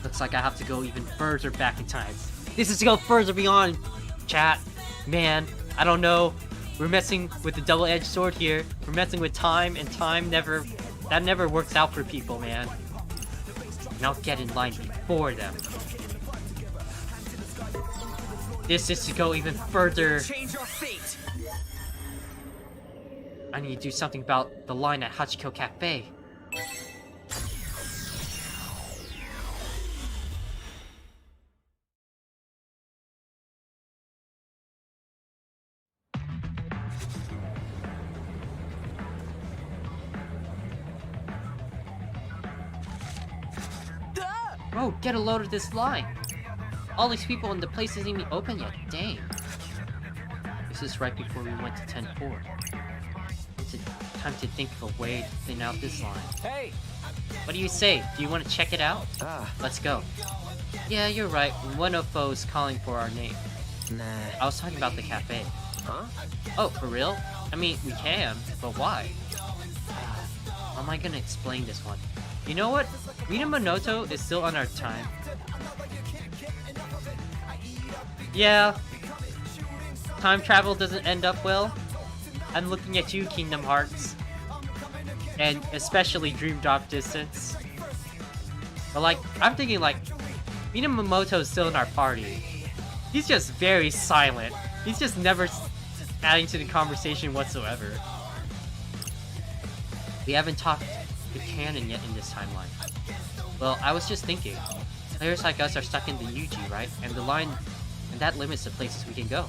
Looks like I have to go even further back in time. This is to go further beyond, chat. Man, I don't know. We're messing with the double-edged sword here. We're messing with time, and time never works out for people, man. And I'll get in line before them. This is to go even further. Change our fate. I need to do something about the line at Hachiko Cafe. Bro, get a load of this line. All these people and the place isn't even open yet. Dang. This is right before we went to 10-4. Is it time to think of a way to thin out this line. Hey! What do you say? Do you want to check it out? Let's go. Yeah, you're right. One of foes calling for our name. Nah. I was talking about the cafe. Huh? Oh, for real? I mean, we can, but why? How am I gonna explain this one? You know what? Minamoto is still on our time. Yeah. Time travel doesn't end up well. I'm looking at you, Kingdom Hearts. And especially Dream Drop Distance. But like, I'm thinking like, Minamoto's still in our party. He's just very silent. He's just never adding to the conversation whatsoever. We haven't talked the canon yet in this timeline. Well, I was just thinking. Players like us are stuck in the UG, right? And the line, and that limits the places we can go.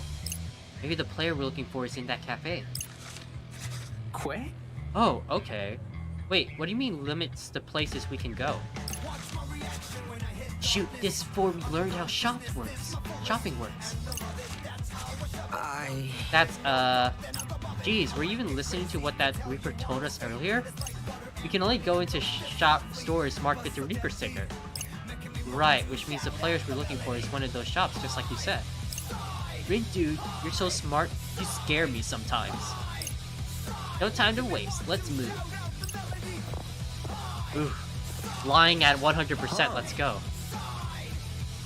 Maybe the player we're looking for is in that cafe. Quay? Oh, okay. Wait, what do you mean limits the places we can go? Shoot, this is before we learned how shopping works. That's, geez, were you even listening to what that Reaper told us earlier? We can only go into stores marked with the Reaper sticker. Right, which means the players we're looking for is one of those shops, just like you said. Rin dude, you're so smart, you scare me sometimes. No time to waste, let's move. Ooh, lying at 100%, let's go.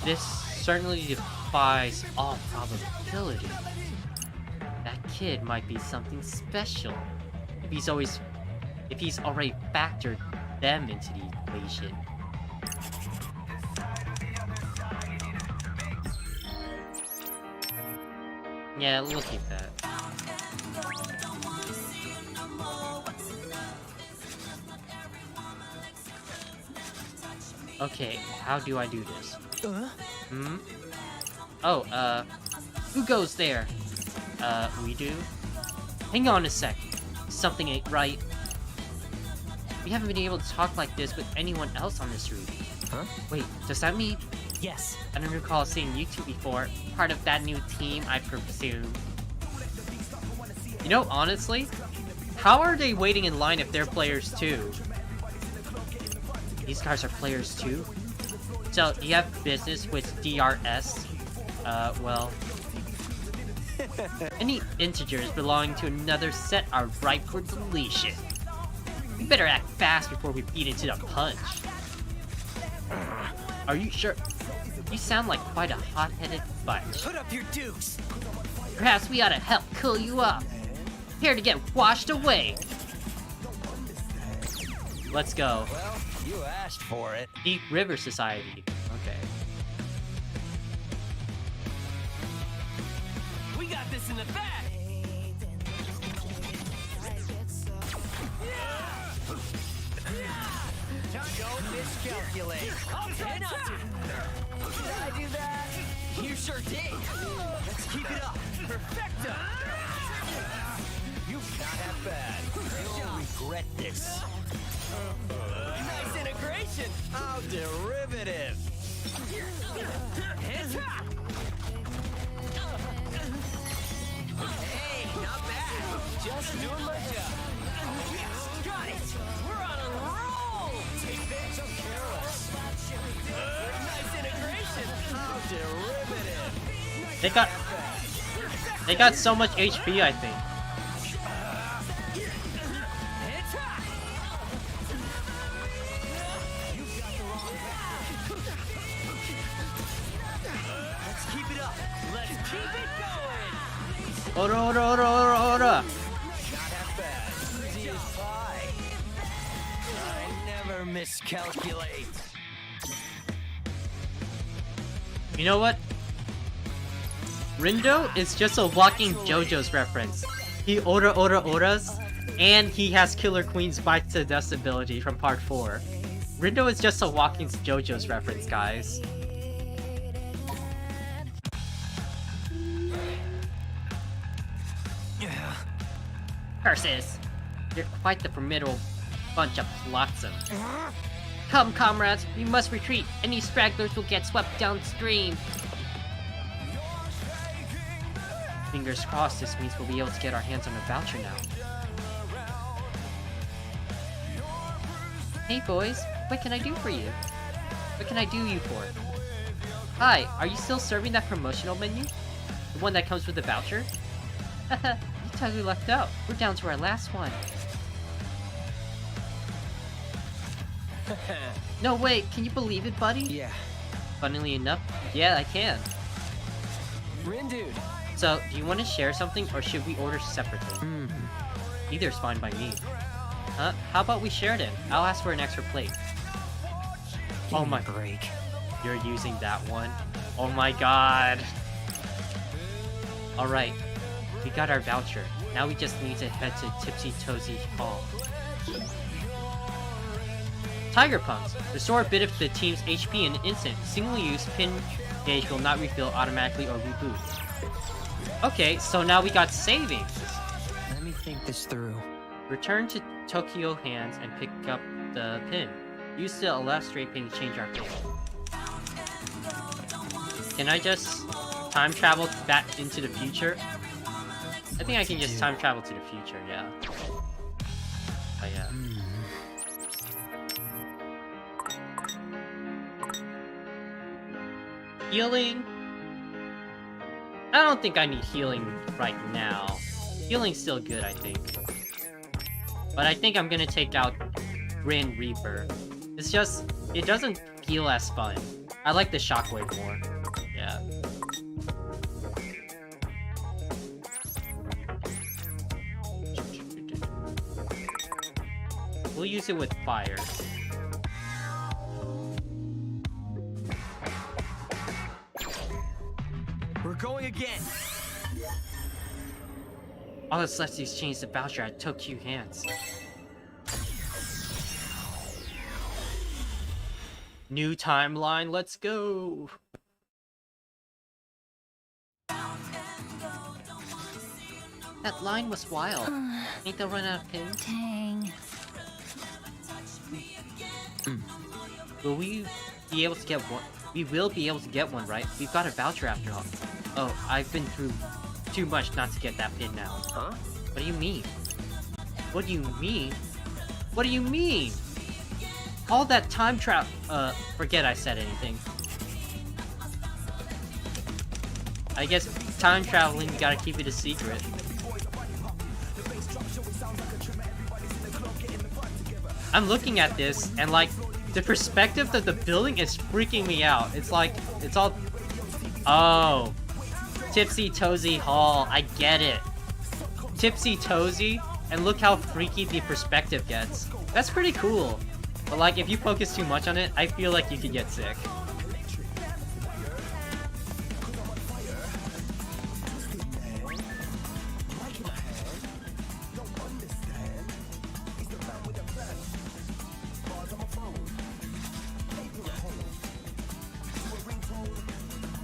This certainly defies all probability. That kid might be something special. If he's already factored them into the equation. Yeah, we'll keep that. Okay, how do I do this? Oh, who goes there? We do? Hang on a sec. Something ain't right. We haven't been able to talk like this with anyone else on this route. Huh? Wait, does that mean... Yes. I don't recall seeing you two before. Part of that new team, I presume. You know, honestly, how are they waiting in line if they're players too? These guys are players too? So, you have business with DRS? Well... Any integers belonging to another set are ripe for deletion. We better act fast before we beat into the punch. Are you sure? You sound like quite a hot-headed bunch. Put up your dukes. Perhaps we ought to help cool you up. Prepare to get washed away. Let's go. Well, you asked for it. Deep River Society. Okay. We got this in the bag! Don't miscalculate. I'll try not to! Did I do that? You sure did! Let's keep it up. Perfecto! You're not that bad. You'll regret this. Nice integration! How derivative. Hands up! Hey, not bad. Just doing my job. Got it! We're on a roll! Take that, so careless. Nice integration! How derivative. They got so much HP, I think. Hands up! Let's keep it up. Let's keep it going! Ora. Not that bad. Easy as pie. I never miscalculate. You know what? Rindo is just a walking JoJo's reference. He oras, and he has Killer Queen's Bite to Dust ability from part 4. Rindo is just a walking JoJo's reference, guys. Curses! You're quite the formidable bunch of flotsam. Come, comrades, we must retreat. Any stragglers will get swept downstream. Fingers crossed this means we'll be able to get our hands on a voucher now. Hey boys, what can I do for you? What can I do you for? Hi, are you still serving that promotional menu? The one that comes with the voucher? Haha, you totally left out. We're down to our last one. No way, can you believe it, buddy? Yeah. Funnily enough, yeah, I can. Rin dude. So, do you want to share something, or should we order separately? Either's fine by me. How about we share it in? I'll ask for an extra plate. Oh my break. You're using that one? Oh my god. Alright, we got our voucher. Now we just need to head to Tipsy Tozy Hall. Tiger Punks. Restore a bit of the team's HP in an instant. Single-use pin gauge will not refill automatically or reboot. Okay, so now we got savings. Let me think this through. Return to Tokyo Hands and pick up the pin. Use the left straight pin to change our pin. Can I just time travel back into the future? I think I can just time travel to the future, yeah. But yeah. Healing? I don't think I need healing right now. Healing's still good, I think. But I think I'm gonna take out Rin Reaper. It's just, it doesn't feel as fun. I like the Shockwave more. Yeah. We'll use it with fire. We're going again. All that's left is to exchange the voucher at Tokyo Hands. New timeline, let's go! That line was wild. Think they'll run out of pins? Dang. Will we be able to get one? We will be able to get one, right? We've got a voucher after all. Oh, I've been through too much not to get that pin now. Huh? What do you mean? What do you mean? What do you mean? All that time travel. Forget I said anything. I guess time traveling, you gotta keep it a secret. I'm looking at this, and like, the perspective of the building is freaking me out. It's like, it's all... Oh. Tipsy Tozy Hall, I get it. Tipsy Tozy, and look how freaky the perspective gets. That's pretty cool. But like, if you focus too much on it, I feel like you could get sick.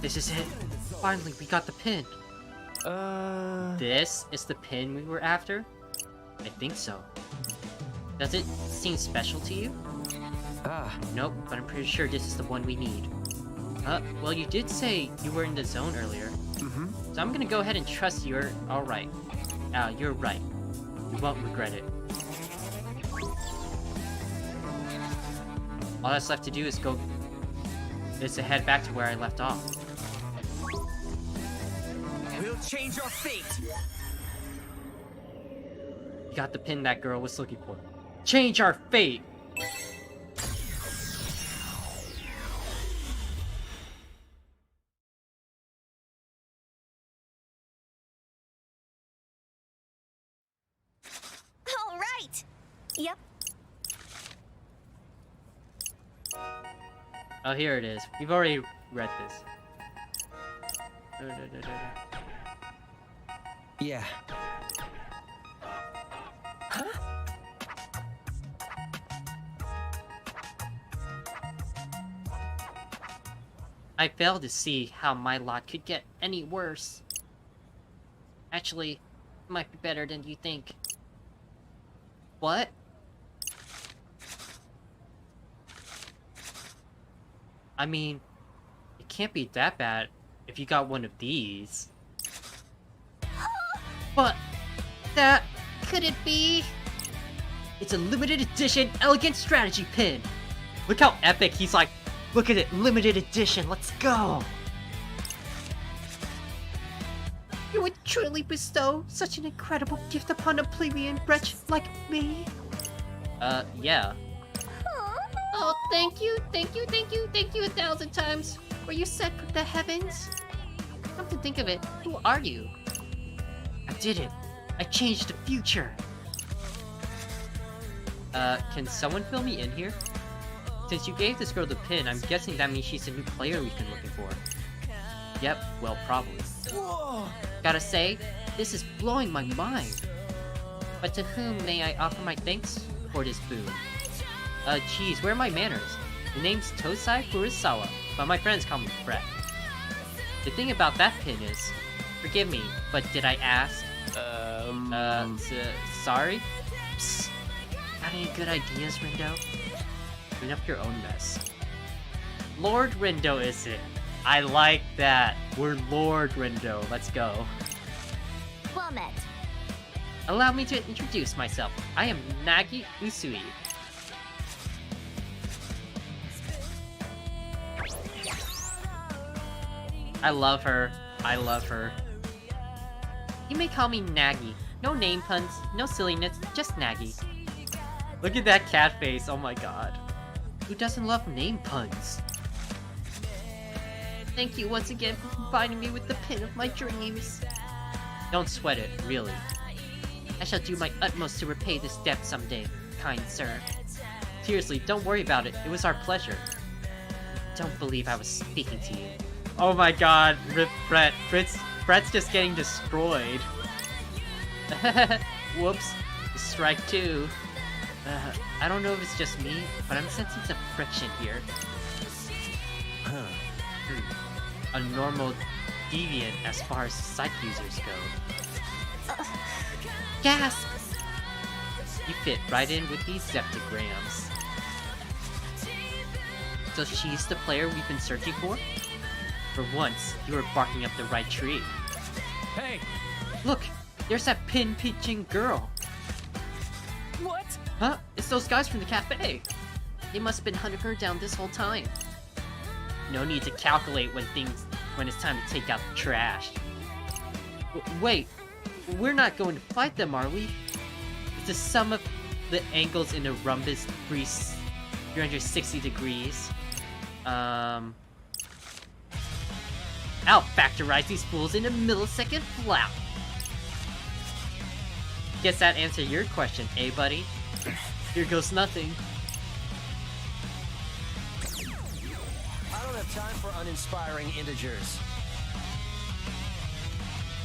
This is it. Finally, we got the pin. This is the pin we were after? I think so. Does it seem special to you? Nope, but I'm pretty sure this is the one we need. Well, you did say you were in the zone earlier. So I'm gonna go ahead and trust you're alright. You're right. You won't regret it. All that's left to do is to head back to where I left off. We'll change our fate. You got the pin that girl was looking for. Change our fate! All right. Yep. Oh, here it is. We've already read this. Yeah. I fail to see how my lot could get any worse. Actually, it might be better than you think. What? I mean, it can't be that bad if you got one of these. But that could it be? It's a limited edition elegant strategy pin. Look how epic he's like, look at it, limited edition, let's go. You would truly bestow such an incredible gift upon a plebeian wretch like me? Yeah. Oh, thank you 1,000 times. Were you sent from the heavens? Come to think of it, who are you? I did it. I changed the future. Can someone fill me in here? Since you gave this girl the pin, I'm guessing that means she's a new player we've been looking for. Yep, well, probably. Whoa! Gotta say, this is blowing my mind. But to whom may I offer my thanks for this boon? Geez, where are my manners? The name's Tosai Furusawa, but my friends call me Brett. The thing about that pin is, forgive me, but did I ask? Sorry? Psst. Got any good ideas, Rindo? Clean up your own mess. Lord Rindo is it? I like that. We're Lord Rindo. Let's go. Well met. Allow me to introduce myself. I am Nagi Usui. I love her. I love her. You may call me Nagi. No name puns, no silliness, just Nagi. Look at that cat face, oh my god. Who doesn't love name puns? Thank you once again for providing me with the pin of my dreams. Don't sweat it, really. I shall do my utmost to repay this debt someday, kind sir. Seriously, don't worry about it. It was our pleasure. Don't believe I was speaking to you. Oh my god, rip Brett. Brett's just getting destroyed. Whoops. Strike two. I don't know if it's just me, but I'm sensing some friction here. A normal deviant as far as psych users go. Gasp! You fit right in with these zeptograms. So she's the player we've been searching for? For once, you were barking up the right tree. Hey! Look! There's that pin-pitching girl! What? Huh? It's those guys from the cafe! They must have been hunting her down this whole time. No need to calculate when it's time to take out the trash. Wait, we're not going to fight them, are we? It's the sum of the angles in a rhombus 360 degrees. I'll factorize these fools in a millisecond flat. Guess that answered your question, eh, buddy? Here goes nothing. I don't have time for uninspiring integers.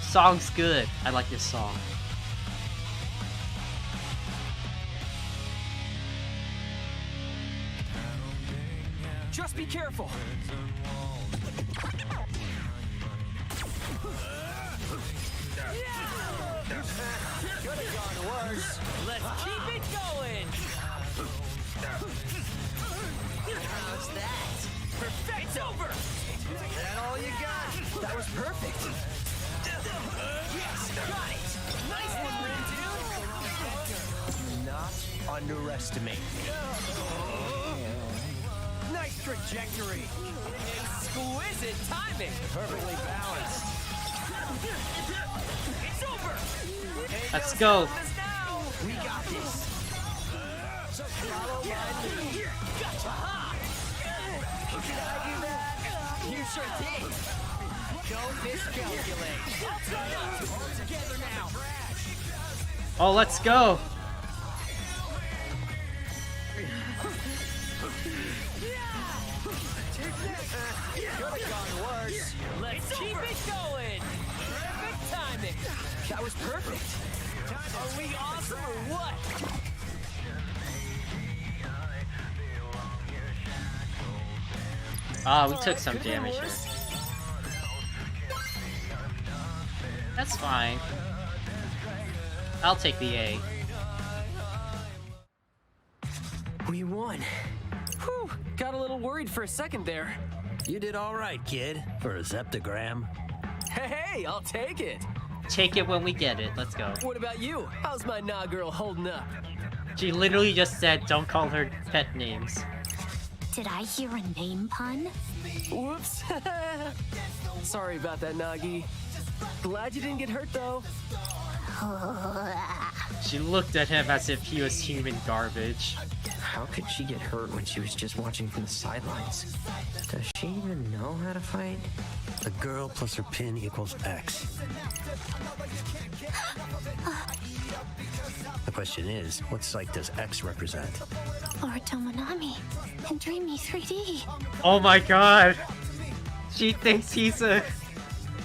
Song's good. I like this song. Just be careful. Could have gone worse. Let's keep it going. How's that? Perfect. It's over. Is that all you got? That was perfect. Yes, got it. Nice one, Rin, dude. Do not underestimate me. Nice trajectory. Exquisite timing. Perfectly balanced. It's over. Let's go. We got this. So follow my lead. Gotcha. Did I do that? You sure did. Don't miscalculate. All together now. Oh, let's go. Could have gone worse. Let's keep it going. Perfect timing. That was perfect. Are we awesome or what? Ah, we took some damage here. That's fine. I'll take the A. We won. Whew, got a little worried for a second there. You did all right, kid, for a zeptogram. Hey, I'll take it. Take it when we get it. Let's go. What about you? How's my nah girl holding up? She literally just said, don't call her pet names. Did I hear a name pun? Whoops. Sorry about that, Nagi. Glad you didn't get hurt, though. She looked at him as if he was human garbage. How could she get hurt when she was just watching from the sidelines? Does she even know how to fight? A girl plus her pin equals X. The question is, what site does X represent? Lord Tomonami in Dreamy 3D. Oh my god! She thinks he's a...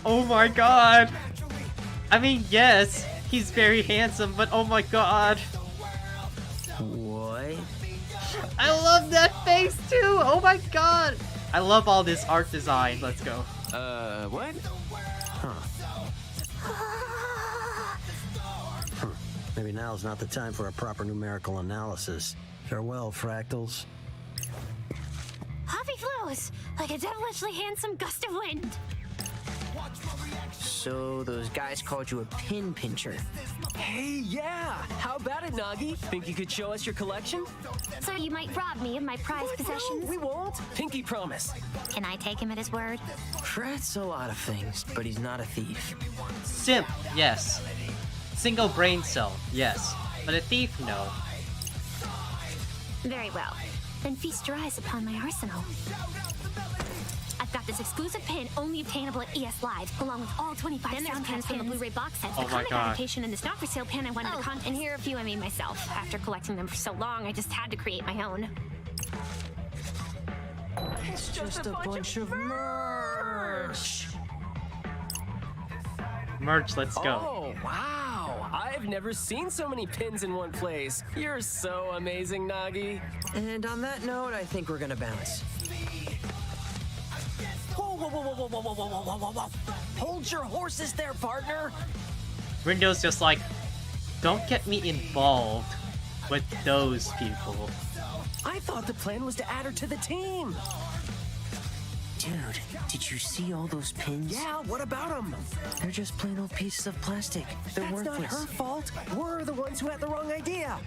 Oh my god! I mean, yes, he's very handsome, but oh my god! What? I love that face too! Oh my god! I love all this art design. Let's go. What? Maybe now's not the time for a proper numerical analysis. Farewell, fractals. Hoppy flows like a devilishly handsome gust of wind. So those guys called you a pin pincher. Hey, yeah! How about it, Nagi? Think you could show us your collection? So you might rob me of my prized No, possessions? we won't. Pinky promise. Can I take him at his word? Fred's a lot of things, but he's not a thief. Simp, yes. Single brain cell, yes. But a thief, no. Very well. Then feast your eyes upon my arsenal. I've got this exclusive pin only obtainable at ES Live, along with all 25 sound pins from the Blu-ray box sets, Oh the my comic God. adaptation, and this not for sale pin I wanted to con. And here are a few I made myself. After collecting them for so long, I just had to create my own. It's just a bunch of merch. Merch, let's go. Oh, wow! I've never seen so many pins in one place. You're so amazing, Nagi. And on that note, I think we're gonna bounce. Whoa, whoa, whoa, whoa, whoa, whoa, whoa, whoa, whoa, whoa, whoa. Hold your horses there, partner. Rindo's just like, don't get me involved with those people. I thought the plan was to add her to the team. Dude, did you see all those pins? Yeah, what about them? They're just plain old pieces of plastic. They're That's not worthless. her fault. We're the ones who had the wrong idea.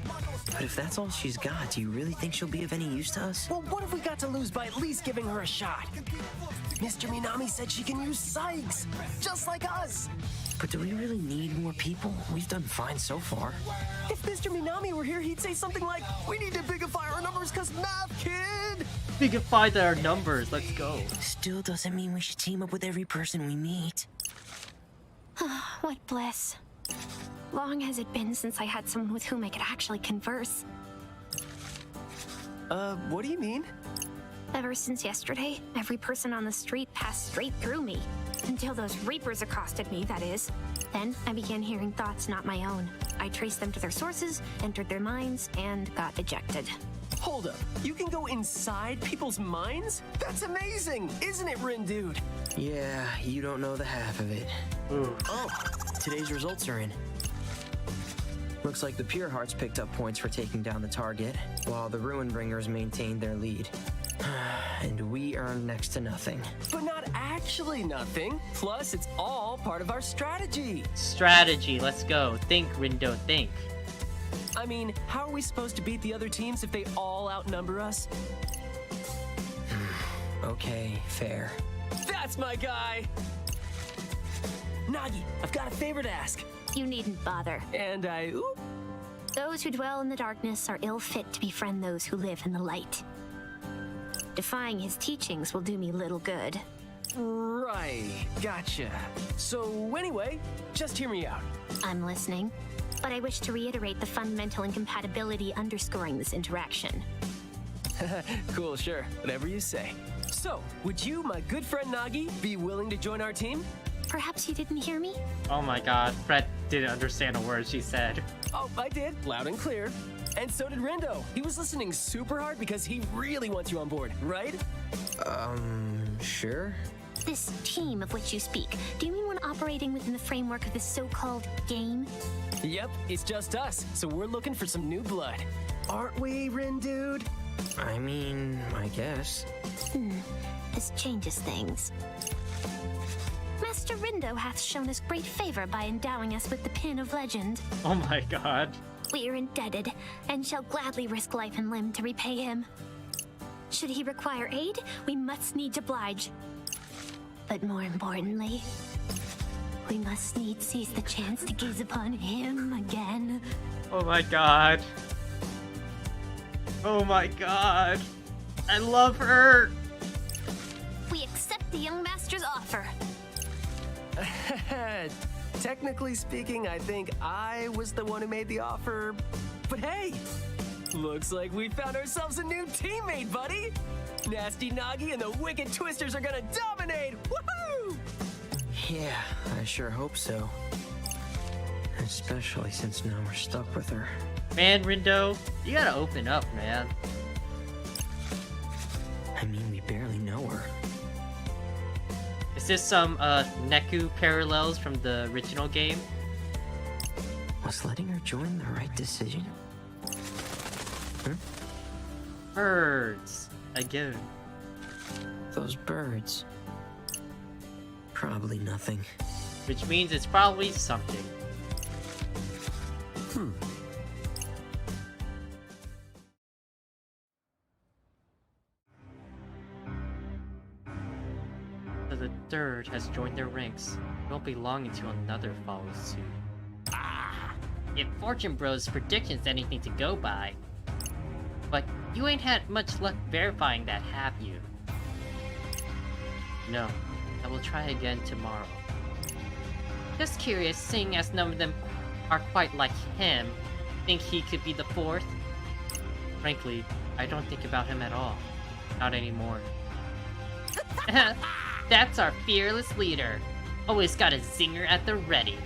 But if that's all she's got, do you really think she'll be of any use to us? Well, what have we got to lose by at least giving her a shot? Mr. Minami said she can use Sykes, just like us. But do we really need more people? We've done fine so far. If Mr. Minami were here, he'd say something like, "We need to bigify our numbers because math, kid!" We can find our numbers, let's go. Still doesn't mean we should team up with every person we meet. What bliss. Long has it been since I had someone with whom I could actually converse. What do you mean? Ever since yesterday, every person on the street passed straight through me. Until those reapers accosted me, that is. Then I began hearing thoughts not my own. I traced them to their sources, entered their minds, and got ejected. Hold up. You can go inside people's minds? That's amazing, isn't it, Rin Dude? Yeah, you don't know the half of it. Ooh. Oh, today's results are in. Looks like the Pure Hearts picked up points for taking down the target, while the Ruin Bringers maintained their lead. And we earned next to nothing. But not actually nothing. Plus, it's all part of our strategy. Strategy, let's go. Think, Rindo, think. I mean, how are we supposed to beat the other teams if they all outnumber us? Okay, fair. That's my guy! Nagi, I've got a favor to ask. You needn't bother. And oop. Those who dwell in the darkness are ill fit to befriend those who live in the light. Defying his teachings will do me little good. Right, gotcha. So anyway, just hear me out. I'm listening, but I wish to reiterate the fundamental incompatibility underscoring this interaction. Cool, sure, whatever you say. So, would you, my good friend Nagi, be willing to join our team? Perhaps you didn't hear me? Oh my god, Fred didn't understand a word she said. Oh, I did, loud and clear. And so did Rindo. He was listening super hard because he really wants you on board, right? Sure. This team of which you speak, do you mean one operating within the framework of this so-called game? Yep, it's just us, so we're looking for some new blood. Aren't we, Rin Dude? I mean, I guess. This changes things. Master Rindo hath shown us great favor by endowing us with the Pin of Legend. Oh my god. We are indebted, and shall gladly risk life and limb to repay him. Should he require aid, we must needs oblige. But more importantly, we must needs seize the chance to gaze upon him again. Oh my god. Oh my god. I love her. We accept the young master's offer. Technically speaking, I think I was the one who made the offer. But hey, looks like we found ourselves a new teammate, buddy. Nasty Nagi and the Wicked Twisters are gonna dominate. Woohoo! Yeah, I sure hope so. Especially since now we're stuck with her. Man, Rindo, you gotta open up, man. I mean, we barely know her. Is this some Neku parallels from the original game? Was letting her join the right decision? Birds. Again. Those birds. Probably nothing. Which means it's probably something. So the third has joined their ranks. It won't be long until another follows suit. If Fortune Bros' prediction's anything to go by. But you ain't had much luck verifying that, have you? No. I will try again tomorrow. Just curious, seeing as none of them are quite like him, think he could be the fourth? Frankly, I don't think about him at all. Not anymore. That's our fearless leader. Always got a zinger at the ready.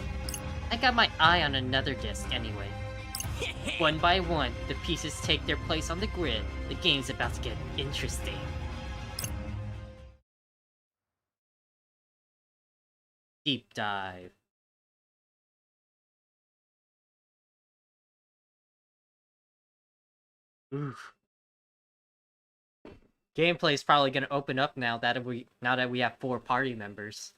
I got my eye on another disc anyway. One by one, the pieces take their place on the grid. The game's about to get interesting. Deep dive. Oof. Gameplay is probably gonna open up now that we have 4 party members.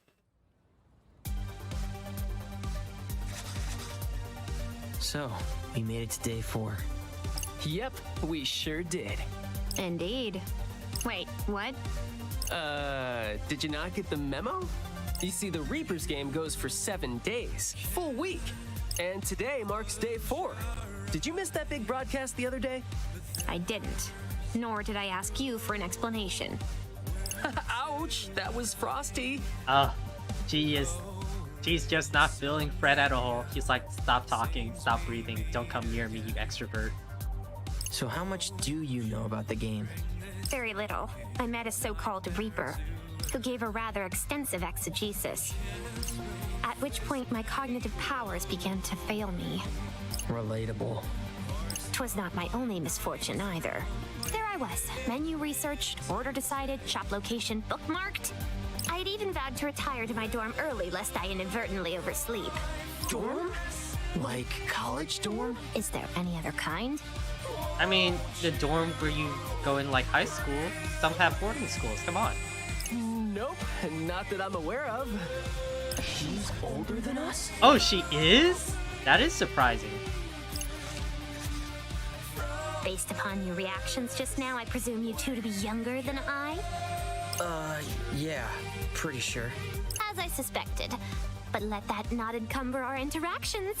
So, we made it to day 4. Yep, we sure did. Indeed. Wait, what? Did you not get the memo? You see, the Reapers game goes for 7 days, full week. And today marks day 4. Did you miss that big broadcast the other day? I didn't. Nor did I ask you for an explanation. Ouch, that was frosty. She's just not feeling Fred at all. He's like, stop talking, stop breathing, don't come near me, you extrovert. So how much do you know about the game? Very little. I met a so-called Reaper, who gave a rather extensive exegesis. At which point my cognitive powers began to fail me. Relatable. 'Twas not my only misfortune either. There I was, menu researched, order decided, shop location bookmarked. I had even vowed to retire to my dorm early lest I inadvertently oversleep. Dorm? Like college dorm? Is there any other kind? I mean, the dorm where you go in like high school, some have boarding schools, come on. Nope, not that I'm aware of. She's older than us? Oh, she is? That is surprising. Based upon your reactions just now, I presume you two to be younger than I? Yeah, pretty sure. As I suspected. But let that not encumber our interactions.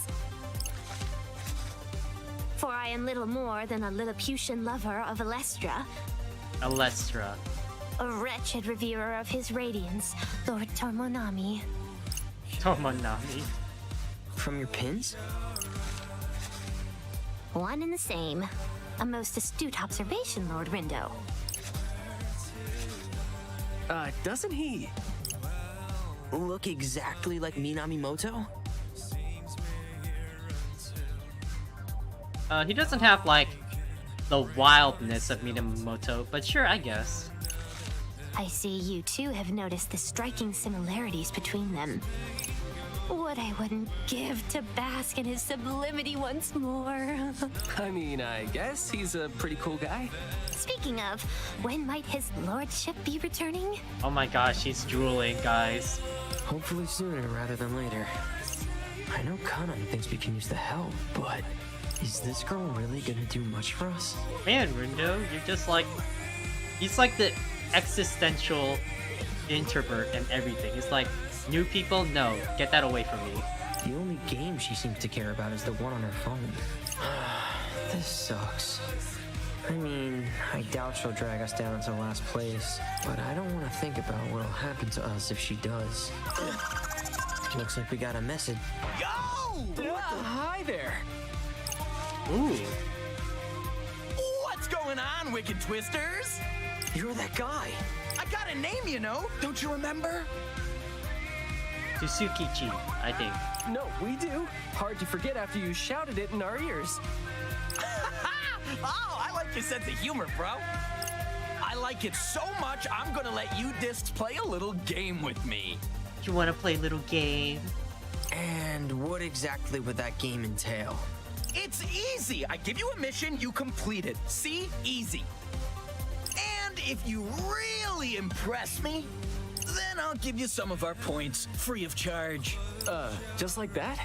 For I am little more than a Lilliputian lover of Alestra, Alestra. a wretched reverer of his radiance, Lord Tormonami. Tomonami. From your pins? One and the same. A most astute observation, Lord Rindo. Doesn't he? Look exactly like Minamimoto? He doesn't have, like, the wildness of Minamoto, but sure, I guess. I see you too have noticed the striking similarities between them. What I wouldn't give to bask in his sublimity once more. I mean, I guess he's a pretty cool guy. Speaking of, when might his lordship be returning? Oh my gosh, he's drooling, guys. Hopefully sooner rather than later. I know Kanan thinks we can use the help, but... Is this girl really gonna do much for us? Man, Rindo, you're just like... He's like the existential introvert and everything. He's like, new people? No, get that away from me. The only game she seems to care about is the one on her phone. This sucks. I mean, I doubt she'll drag us down into last place, but I don't want to think about what'll happen to us if she does. Looks like we got a message. Hi there. Ooh. What's going on, Wicked Twisters? You're that guy. I got a name, you know. Don't you remember? Tsukichi, I think. No, we do. Hard to forget after you shouted it in our ears. Oh, I like your sense of humor, bro. I like it so much, I'm gonna let you discs play a little game with me. You wanna play a little game? And what exactly would that game entail? It's easy. I give you a mission, you complete it. See? Easy. And if you really impress me, then I'll give you some of our points free of charge. Just like that?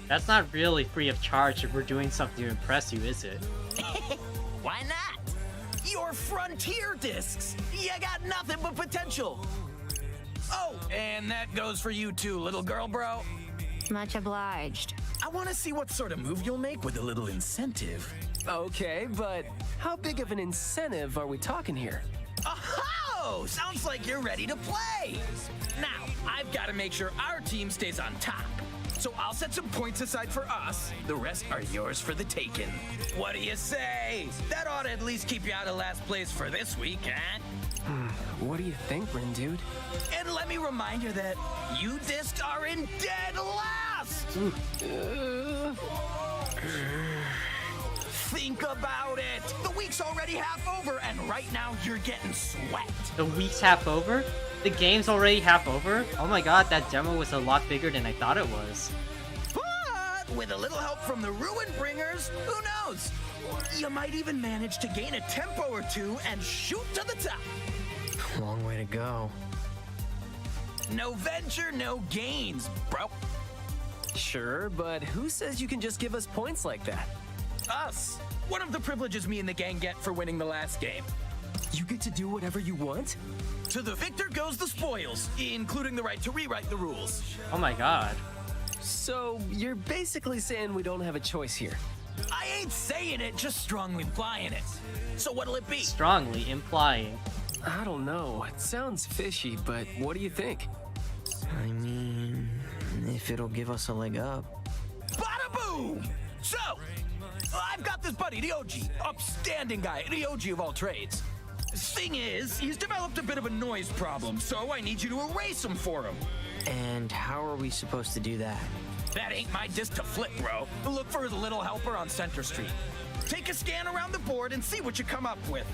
That's not really free of charge if we're doing something to impress you, is it? Why not? Your frontier discs. You got nothing but potential. Oh, and that goes for you too, little girl, bro. Much obliged. I want to see what sort of move you'll make with a little incentive. Okay, but how big of an incentive are we talking here? Oh, sounds like you're ready to play. Now, I've got to make sure our team stays on top. So I'll set some points aside for us. The rest are yours for the taking. What do you say? That ought to at least keep you out of last place for this week, huh? What do you think, Rin dude? And let me remind you that you discs are in dead last. Think about it. The week's already half over, and right now you're getting sweat. The week's half over? The game's already half over? Oh my god, that demo was a lot bigger than I thought it was. But with a little help from the Ruin Bringers, who knows? You might even manage to gain a tempo or two and shoot to the top. Long way to go. No venture, no gains, bro. Sure, but who says you can just give us points like that? Us. One of the privileges me and the gang get for winning the last game. You get to do whatever you want? To the victor goes the spoils, including the right to rewrite the rules. Oh my god. So you're basically saying we don't have a choice here. I ain't saying it, just strongly implying it. So what'll it be? Strongly implying. I don't know. It sounds fishy, but what do you think? I mean, if it'll give us a leg up. Bada boom! So, I've got this buddy, the OG, upstanding guy, the OG of all trades. Thing is, he's developed a bit of a noise problem, so I need you to erase him for him. And how are we supposed to do that? That ain't my disc to flip, bro. Look for his little helper on Center Street. Take a scan around the board and see what you come up with.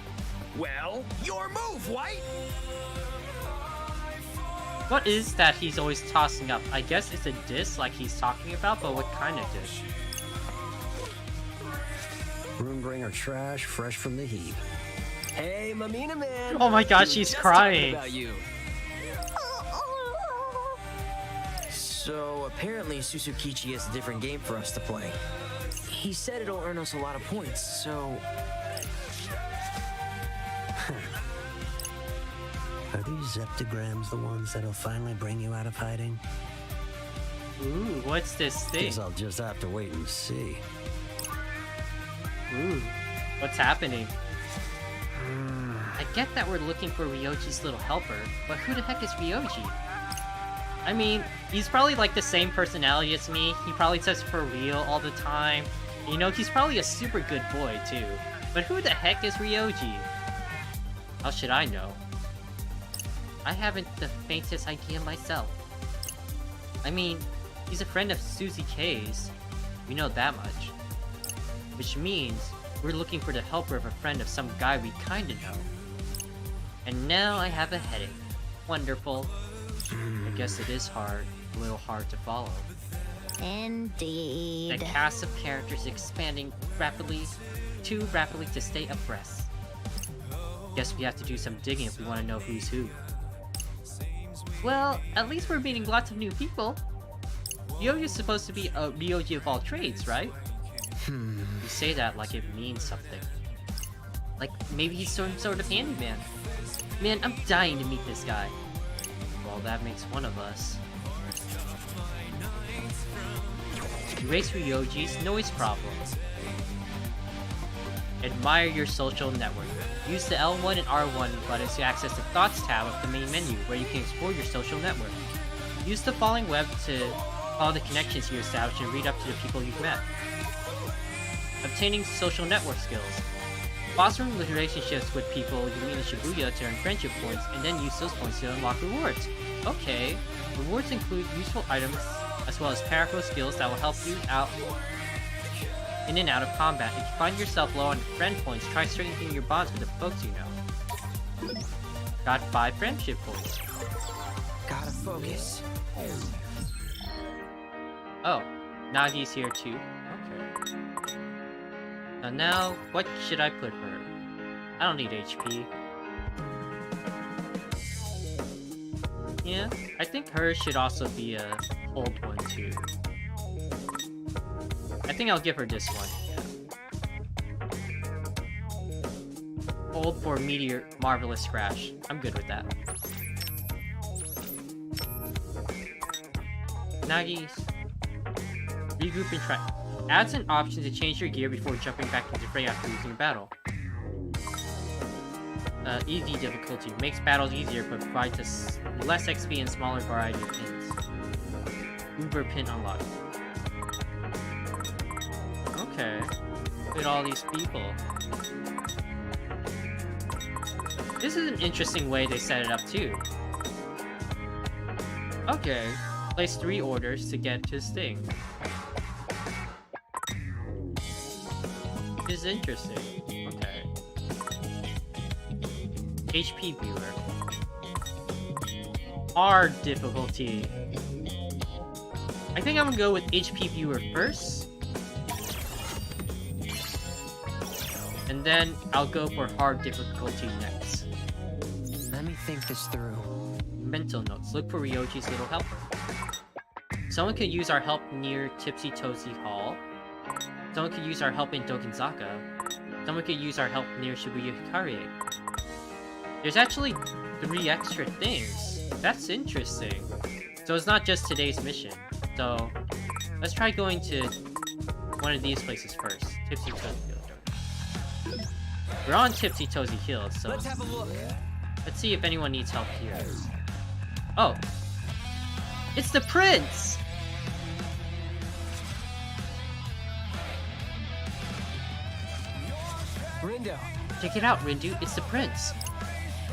Well, your move, White! What is that he's always tossing up? I guess it's a disc like he's talking about, but what kind of disc? Roombringer trash, fresh from the heap. Hey, Mamina man! Oh my god, We were she's just crying. talking about you. So apparently Suzukichi has a different game for us to play. He said it'll earn us a lot of points, so... Are these zeptograms the ones that'll finally bring you out of hiding? Ooh, what's this thing? Guess I'll just have to wait and see. Ooh, what's happening? I get that we're looking for Ryoji's little helper, but who the heck is Ryoji? I mean, he's probably like the same personality as me. He probably says for real all the time. You know, he's probably a super good boy too. But who the heck is Ryoji? How should I know? I haven't the faintest idea myself. I mean, he's a friend of Susie K's. We know that much. Which means we're looking for the helper of a friend of some guy we kinda know. And now I have a headache. Wonderful. I guess it is hard, a little hard to follow. Indeed. The cast of characters expanding rapidly, too rapidly to stay abreast. Guess we have to do some digging if we want to know who's who. Well, at least we're meeting lots of new people. Ryoji's supposed to be a Ryoji of all trades, right? You say that like it means something. Like maybe he's some sort of handyman. Man, I'm dying to meet this guy. Well, that makes one of us. Erase Ryoji's noise problem. Admire your social network. Use the L1 and R1 buttons to access the Thoughts tab of the main menu, where you can explore your social network. Use the following web to follow the connections you established and read up to the people you've met. Obtaining social network skills. Fostering relationships with people you meet in Shibuya to earn friendship points, and then use those points to unlock rewards. Okay, rewards include useful items, as well as powerful skills that will help you out in and out of combat. If you find yourself low on friend points, try strengthening your bonds with the folks you know. Got 5 friendship points. Gotta focus. Oh, Nagi's here too. Okay. Now, what should I put her? I don't need HP. Yeah, I think hers should also be a old one too. I think I'll give her this one. Yeah. Old for Meteor Marvelous Crash. I'm good with that. Nagi's. Regroup and try. Adds an option to change your gear before jumping back into the fray after losing a battle. Easy difficulty. Makes battles easier but provides us less XP and smaller variety of pins. Uber pin unlocked. Okay. Look at all these people. This is an interesting way they set it up too. Okay. Place 3 orders to get his thing. This is interesting. Okay. HP viewer. Hard difficulty. I think I'm gonna go with HP viewer first. And then I'll go for hard difficulty next. Let me think this through. Mental notes. Look for Ryoji's little helper. Someone could use our help near Tipsy Tozy Hall. Someone could use our help in Dokenzaka. Someone could use our help near Shibuya Hikarie. There's actually 3 extra things. That's interesting. So it's not just today's mission. So let's try going to one of these places first. Tipsy Tozy Hill. We're on Tipsy Tozy Hill, so Let's have a look. let's see if anyone needs help here. Oh, it's the prince! Rindo. Check it out, Rindu. It's the prince.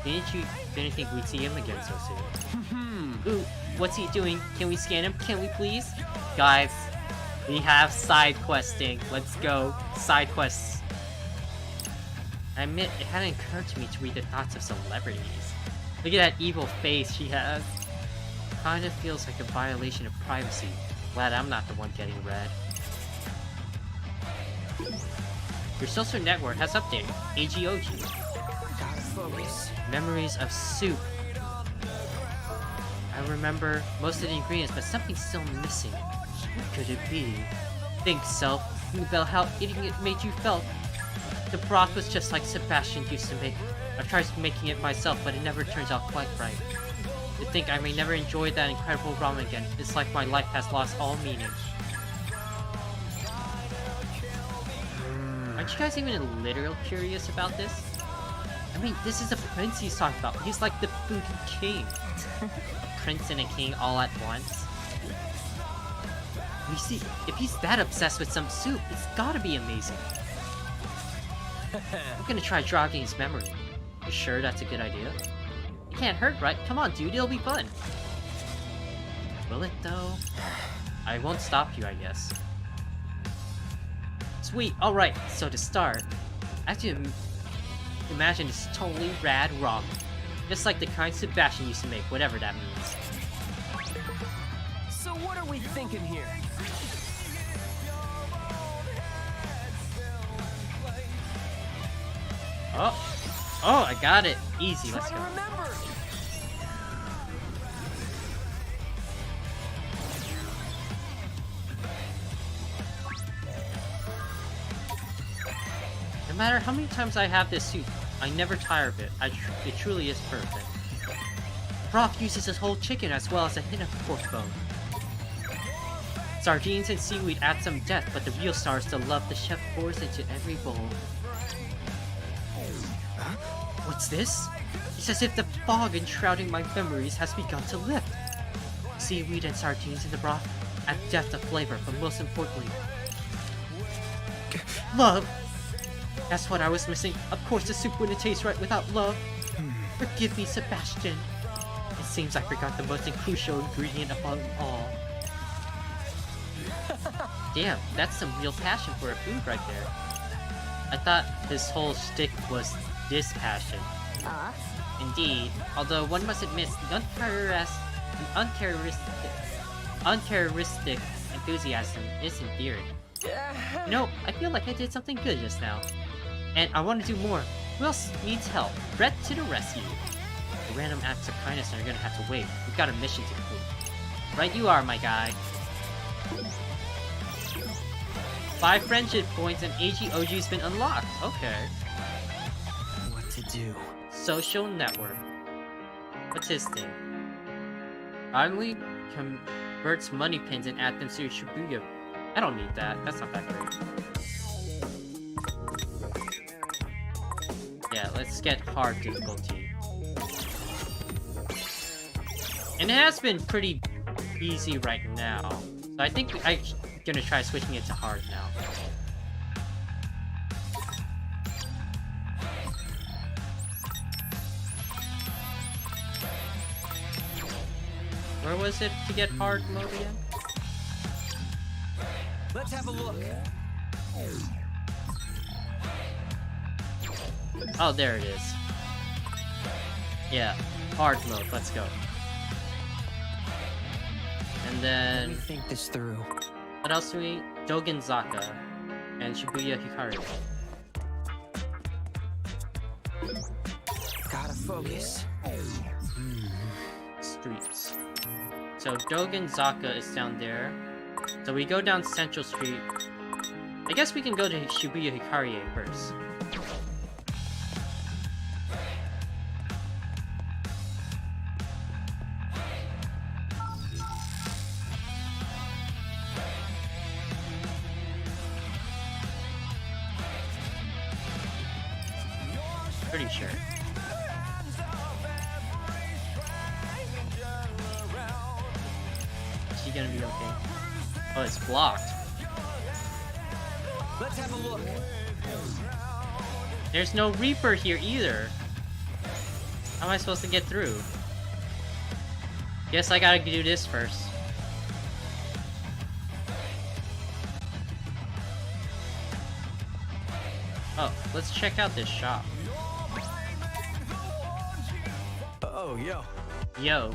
Didn't think we'd see him again so soon. Ooh, what's he doing? Can we scan him? Can we please? Guys, we have side questing. Let's go. Side quests. I admit, it hadn't occurred to me to read the thoughts of celebrities. Look at that evil face she has. Kinda feels like a violation of privacy. Glad I'm not the one getting read. Your social network has updated. AGOG. Gotta focus. Memories of soup. I remember most of the ingredients, but something's still missing. What could it be? Think, self. Think about how eating it made you felt. The broth was just like Sebastian used to make. I've tried making it myself, but it never turns out quite right. To think I may never enjoy that incredible ramen again. It's like my life has lost all meaning. Aren't you guys even a little curious about this? I mean, this is a prince he's talking about. He's like the food king. A prince and a king all at once. You see, if he's that obsessed with some soup, it's gotta be amazing. I'm gonna try jogging his memory. You sure that's a good idea? It can't hurt, right? Come on, dude, it'll be fun. Will it, though? I won't stop you, I guess. Sweet, alright, so to start, I have to imagine this totally rad ramen. Just like the kind Sebastian used to make, whatever that means. So what are we thinking here? Oh, I got it. Easy, let's Try go. to remember. No matter how many times I have this suit, I never tire of it. It truly is perfect. Broth uses his whole chicken as well as a hint of pork bone. Sardines and seaweed add some depth, but the real star is the love the chef pours into every bowl. What's this? It's as if the fog enshrouding my memories has begun to lift. Seaweed and sardines in the broth add depth of flavor, but most importantly, love! That's what I was missing. Of course the soup wouldn't taste right without love. Forgive me, Sebastian. It seems I forgot the most crucial ingredient of all. Damn, that's some real passion for a food right there. I thought his whole shtick was dispassion. Indeed, although one must admit the uncharacteristic enthusiasm is endearing. You know, I feel like I did something good just now. And I want to do more. Who else needs help? Brett to the rescue. The random acts of kindness are gonna have to wait. We've got a mission to complete. Right you are, my guy. 5 friendship points and AG/OG's been unlocked. Okay. What to do? Social network. What's his thing? Finally converts money pins and add them to Shibuya. I don't need that. That's not that great. Yeah, let's get hard difficulty. And it has been pretty easy right now. So I think I'm gonna try switching it to hard now. Where was it to get hard mode again? Let's have a look. Oh, there it is. Yeah, hard mode, let's go. And Let then, me think this through. what else do we? Dogen Zaka and Shibuya Hikari. Gotta focus. Streets. So Dogen Zaka is down there. So we go down Central Street. I guess we can go to Shibuya Hikari first. Pretty sure. Is she gonna be okay? Oh, it's blocked. Let's have a look. There's no Reaper here either. How am I supposed to get through? Guess I gotta do this first. Oh, let's check out this shop. Oh, yo. Yo.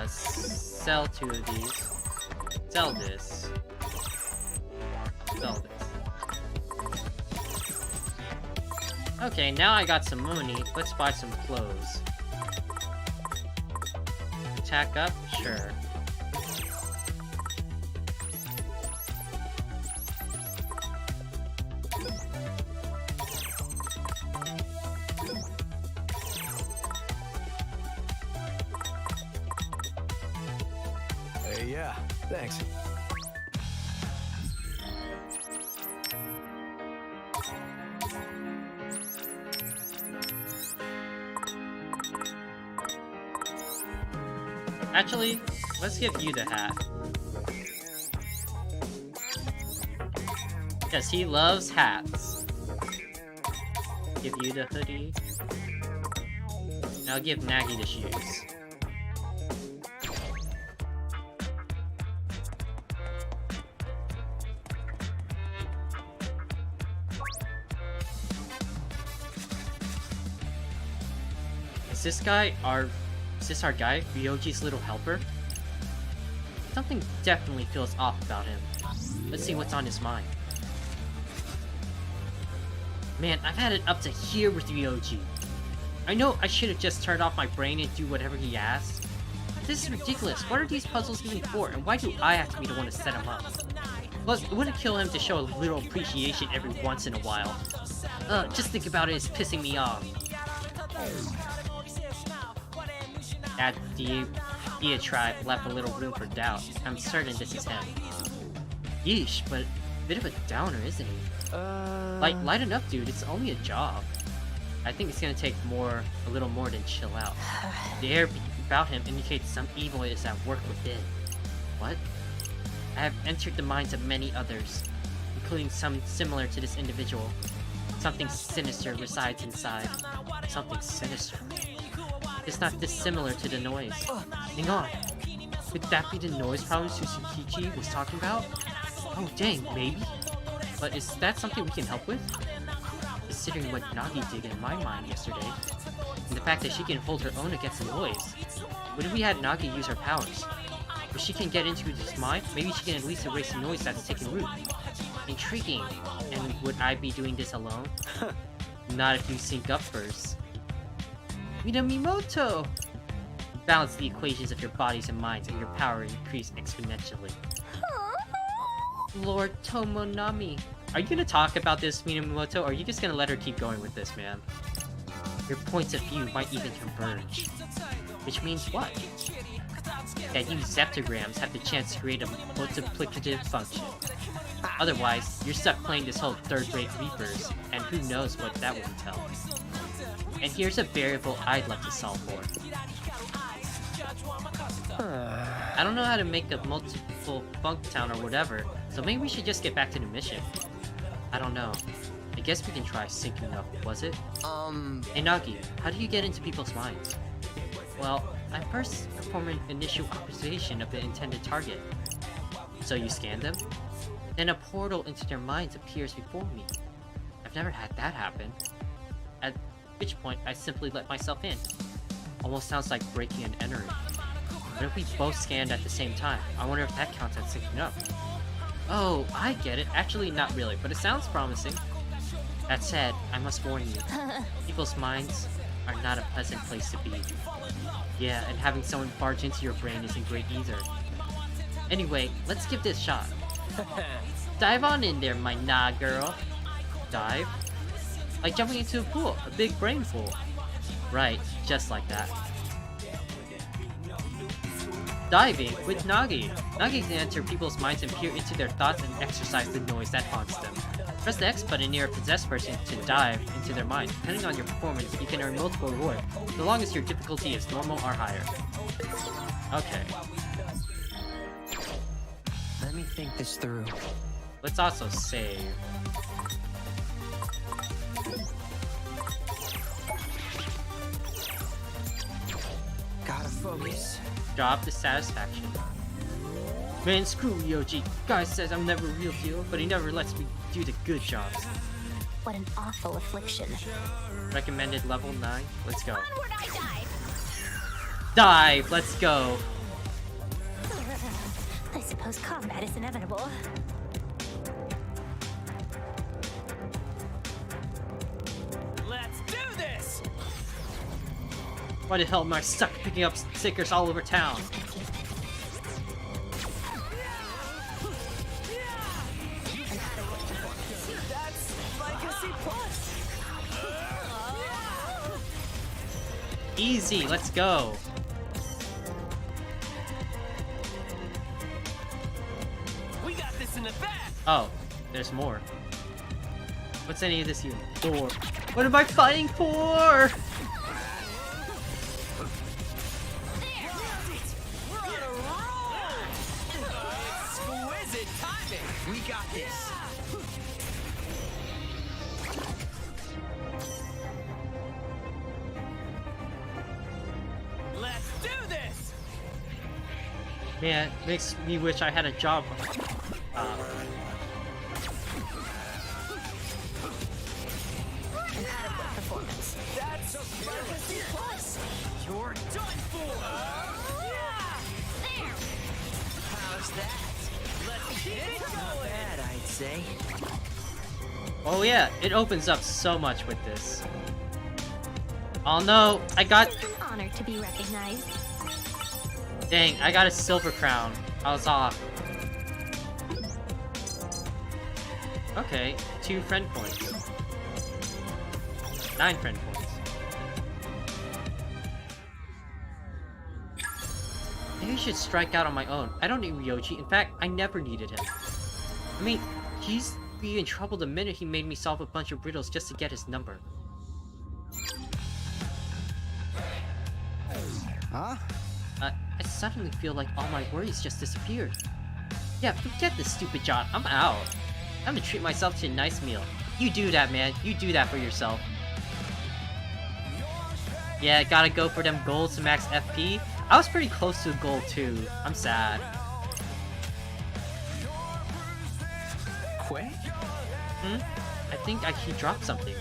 Sell 2 of these. Sell this. Sell this. Okay, now I got some money. Let's buy some clothes. Attack up? Sure. Hey, yeah. Thanks. Actually, let's give you the hat. Because he loves hats. Give you the hoodie. And I'll give Nagi the shoes. Is this our guy, Ryoji's little helper? Something definitely feels off about him. Let's see what's on his mind. Man, I've had it up to here with Ryoji. I know I should have just turned off my brain and do whatever he asks. This is ridiculous. What are these puzzles even for? And why do I have to be the one to set them up? Plus, it wouldn't kill him to show a little appreciation every once in a while. Just think about it, it's pissing me off. That diatribe left a little room for doubt. I'm certain this is him. Yeesh, but a bit of a downer, isn't he? Like, lighten up, dude. It's only a job. I think it's gonna take a little more than chill out. The air about him indicates some evil is at work within. What? I have entered the minds of many others, including some similar to this individual. Something sinister resides inside. Something sinister. It's not dissimilar to the noise. Hang on. Could that be the noise problem Suzukichi was talking about? Oh dang, maybe? But is that something we can help with? Considering what Nagi did in my mind yesterday, and the fact that she can hold her own against the noise. What if we had Nagi use her powers? If she can get into his mind, maybe she can at least erase the noise that's taken root. Intriguing. And would I be doing this alone? Not if you sync up first. Minamimoto! Balance the equations of your bodies and minds, and your power increase exponentially. Lord Tomonami. Are you gonna talk about this, Minamoto, or are you just gonna let her keep going with this, man? Your points of view might even converge. Which means what? That you Zeptograms have the chance to create a multiplicative function. Otherwise, you're stuck playing this whole third-rate Reapers, and who knows what that will entail. And here's a variable I'd like to solve for. I don't know how to make a multiple funk town or whatever, so maybe we should just get back to the mission. I don't know. I guess we can try syncing up, was it? Hey Nagi, how do you get into people's minds? Well, I first perform an initial observation of the intended target. So you scan them? Then a portal into their minds appears before me. I've never had that happen. At which point, I simply let myself in. Almost sounds like breaking and entering. What if we both scanned at the same time? I wonder if that counts as syncing up. Oh, I get it. Actually, not really, but it sounds promising. That said, I must warn you. People's minds are not a pleasant place to be. Yeah, and having someone barge into your brain isn't great either. Anyway, let's give this a shot. Dive on in there, my nah girl. Dive? Like jumping into a pool, a big brain pool. Right, just like that. Diving with Nagi. Nagi can enter people's minds and peer into their thoughts and exercise the noise that haunts them. Press the X button near a possessed person to dive into their mind. Depending on your performance, you can earn multiple rewards, so long as your difficulty is normal or higher. Okay. Let me think this through. Let's also save. Gotta focus. Job dissatisfaction. Man, screw Yoji. Guy says I'm never a real deal, but he never lets me do the good jobs. What an awful affliction. Recommended level 9. Let's go. Onward I dive! Dive! Let's go. I suppose combat is inevitable. Let's do this! Why the hell am I stuck picking up stickers all over town? Easy, let's go. We got this in the bag! Oh, there's more. What's any of this even for? What am I fighting for? We're on a roll! Exquisite timing! We got this! Let's do this! Man, makes me wish I had a job. Inadequate performance. That's a fantasy plus! You're done for! There! How's that? Let's keep it going! Bad, I'd say. Oh yeah, it opens up so much with this. Oh no, I got... Honored to be recognized. Dang, I got a silver crown. I was off. Okay, 2 friend points. 9 friend points. Maybe I should strike out on my own. I don't need Ryoji. In fact, I never needed him. I mean, he's be in trouble the minute he made me solve a bunch of riddles just to get his number. Huh? I suddenly feel like all my worries just disappeared. Yeah, forget this stupid job. I'm out. I'm gonna treat myself to a nice meal. You do that, man. You do that for yourself. Yeah, gotta go for them goals to max FP. I was pretty close to a goal too. I'm sad. Quay? I think he dropped something.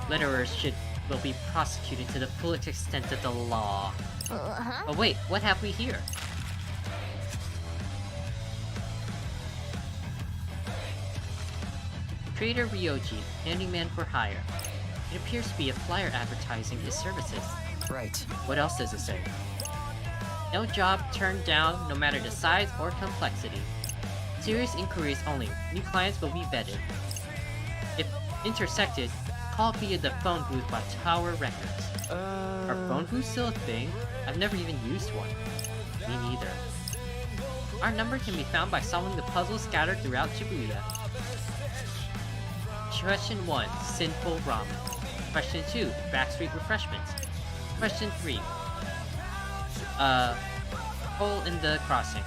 Litterers will be prosecuted to the fullest extent of the law. Oh wait, what have we here? Trader Ryoji, handyman for hire. It appears to be a flyer advertising his services. Right. What else does it say? No job turned down, no matter the size or complexity. Serious inquiries only. New clients will be vetted. If intersected, call via the phone booth by Tower Records. Are phone booths still a thing? I've never even used one. Me neither. Our number can be found by solving the puzzles scattered throughout Shibuya. Question 1. Sinful ramen. Question 2. Backstreet refreshments. Question 3. Hole in the crossing.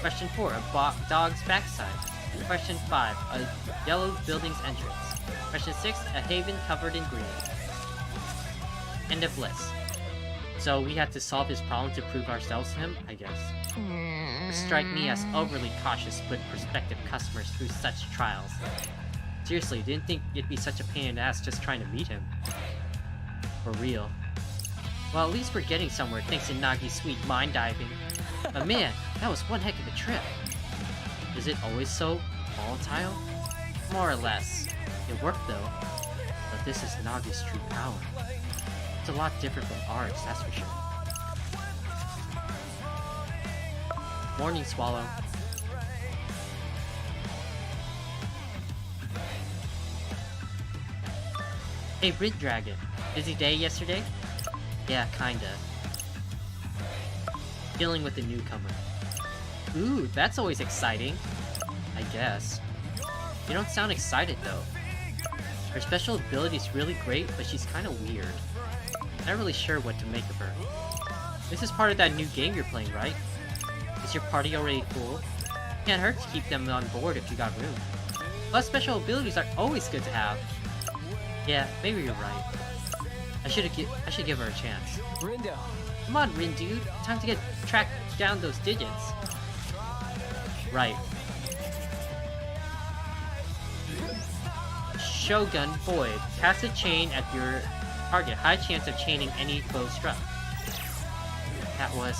Question 4. A dog's backside. Question 5. A yellow building's entrance. Question 6. A haven covered in green. End of list. So we had to solve his problem to prove ourselves to him, I guess. This strike me as overly cautious with prospective customers through such trials. Seriously, didn't think it'd be such a pain in the ass just trying to meet him. For real. Well, at least we're getting somewhere thanks to Nagi's sweet mind diving. But man, that was one heck of a trip. Is it always so volatile? More or less. It worked though. But this is Nagi's true power. It's a lot different from ours, that's for sure. Morning, Swallow. Hey, Rid Dragon. Busy day yesterday? Yeah, kinda. Dealing with a newcomer. Ooh, that's always exciting. I guess. You don't sound excited though. Her special ability is really great, but she's kinda weird. Not really sure what to make of her. This is part of that new game you're playing, right? Is your party already full? Can't hurt to keep them on board if you got room. Plus, special abilities are always good to have. Yeah, maybe you're right. I should give her a chance. Rindo. Come on, Rin dude. Time to track down those digits. Right. Shogun Void. Cast a chain at your target. High chance of chaining any foe struck. That was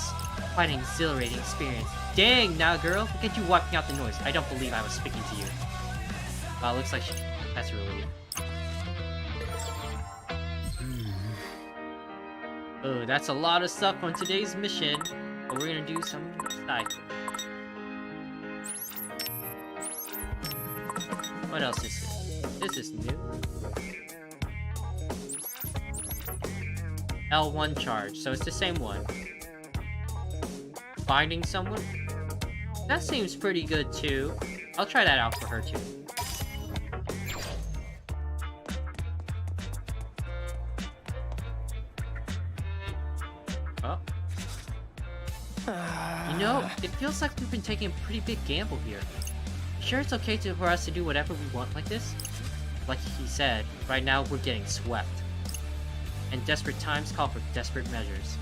quite an exhilarating experience. Dang, now girl, look at you wiping out the noise. I don't believe I was speaking to you. Wow, looks like that's a relief. Oh, that's a lot of stuff on today's mission, but we're gonna do some side. What else is this? This is new. L1 charge, so it's the same one. Finding someone? That seems pretty good too. I'll try that out for her too. Oh. You know, it feels like we've been taking a pretty big gamble here. Sure it's okay for us to do whatever we want like this? Like he said, right now we're getting swept. And desperate times call for desperate measures.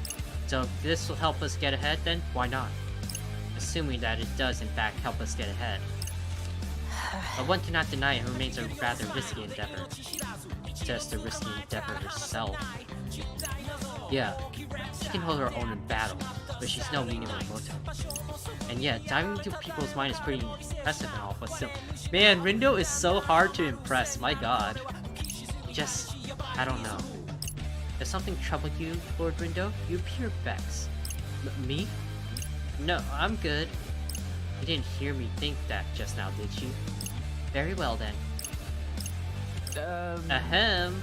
So if this will help us get ahead, then why not? Assuming that it does in fact help us get ahead. But one cannot deny it remains a rather risky endeavor. Says the risky endeavor herself. Yeah, she can hold her own in battle, but she's no Minamoto. And yeah, diving into people's mind is pretty impressive and all, but still. Man, Rindo is so hard to impress, my god. I don't know. Does something trouble you, Lord Rindo? You appear vexed. Me? No, I'm good. You didn't hear me think that just now, did you? Very well then. Ahem.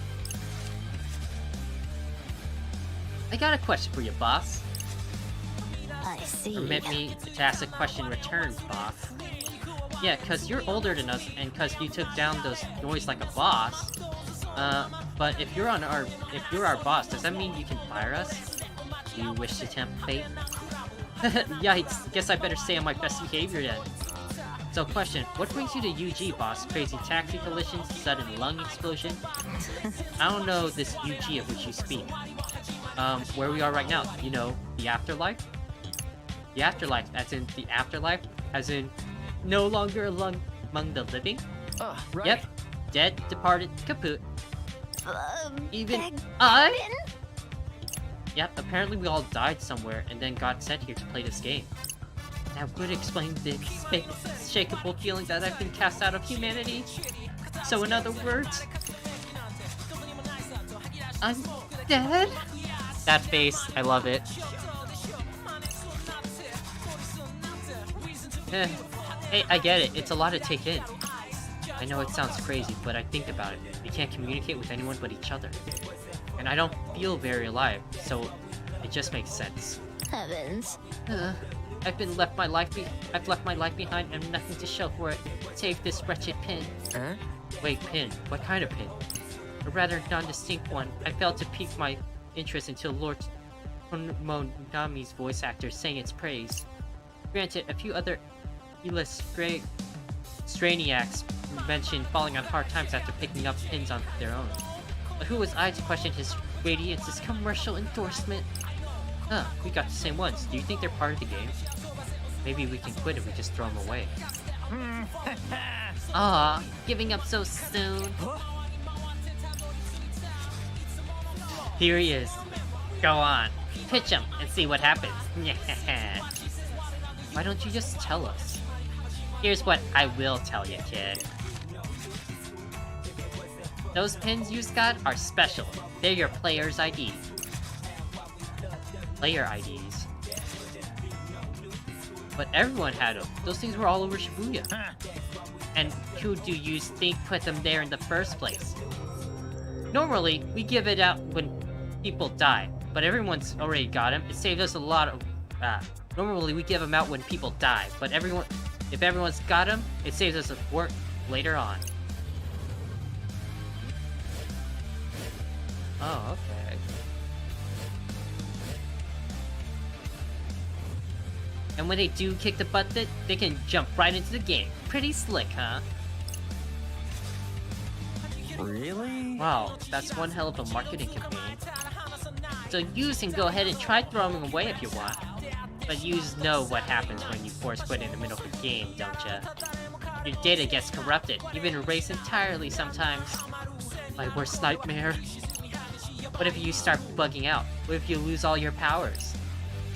I got a question for you, boss. I see. Permit me to ask a question in return, boss. Yeah, cause you're older than us, and cause you took down those noise like a boss. But if you're our boss, does that mean you can fire us? Do you wish to tempt fate? Yikes, guess I better stay on my best behavior then. So question, what brings you to UG, boss? Crazy taxi collisions, sudden lung explosion? I don't know this UG of which you speak. Where we are right now, you know, the afterlife? The afterlife, as in the afterlife? As in, no longer among the living? Right. Yep, dead, departed, kaput. Even beg I? pardon? Yep, apparently we all died somewhere and then got sent here to play this game. That would explain the unshakable feeling that I've been cast out of humanity. So in other words, I'm dead? That face, I love it. Hey, I get it, it's a lot to take in. I know it sounds crazy, but I think about it. We can't communicate with anyone but each other. And I don't feel very alive, so it just makes sense. Heavens. I've left my life behind and nothing to show for it, save this wretched pin. Huh? Wait, pin? What kind of pin? A rather non-distinct one. I failed to pique my interest until Lord Monami's voice actor sang its praise. Granted, a few other Straniacs mentioned falling on hard times after picking up pins on their own. But who was I to question his radiance's commercial endorsement? Huh, we got the same ones. Do you think they're part of the game? Maybe we can quit if we just throw them away. Ah, giving up so soon. Here he is. Go on, pitch him and see what happens. Why don't you just tell us? Here's what I will tell you, kid. Those pins you got are special. They're your player's ID. Player IDs. But everyone had them. Those things were all over Shibuya. And who do you think put them there in the first place? Normally, we give it out when people die, but everyone's already got them. It saves us a lot of... normally, we give them out when people die, but if everyone's got them, it saves us work later on. Oh, okay. And when they do kick the butt, they can jump right into the game. Pretty slick, huh? Really? Wow, that's one hell of a marketing campaign. So yous can go ahead and try throwing them away if you want. But yous know what happens when you force quit in the middle of the game, don't ya? Your data gets corrupted, even erased entirely sometimes. My worst nightmare. What if you start bugging out? What if you lose all your powers?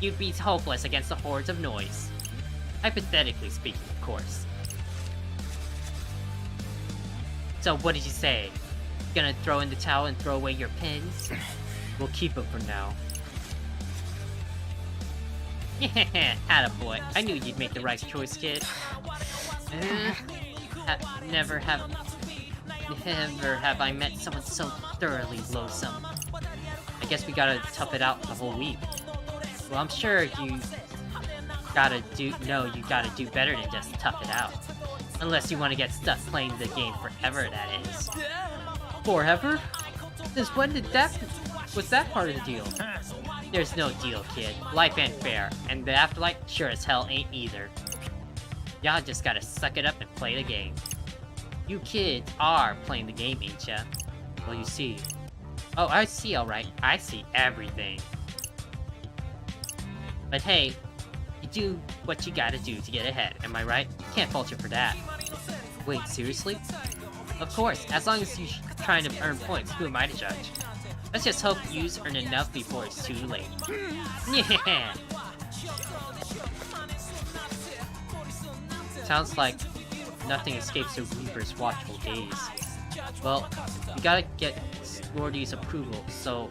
You'd be hopeless against the hordes of noise. Hypothetically speaking, of course. So what did you say? Gonna throw in the towel and throw away your pins? We'll keep them for now. Yeah, attaboy. I knew you'd make the right choice, kid. Never have I met someone so thoroughly loathsome. I guess we gotta tough it out the whole week. Well, I'm sure you gotta do better than just tough it out. Unless you want to get stuck playing the game forever, that is. Forever? Since when was that part of the deal? There's no deal, kid. Life ain't fair, and the afterlife sure as hell ain't either. Y'all just gotta suck it up and play the game. You kids are playing the game, ain't ya? Well, you see. Oh, I see, alright. I see everything. But hey, you do what you gotta do to get ahead, am I right? Can't fault you for that. Wait, seriously? Of course, as long as you're trying to earn points, who am I to judge? Let's just hope you earn enough before it's too late. Yeah! Sounds like nothing escapes the Reaper's watchful gaze. Well, we gotta get Lordy's approval, so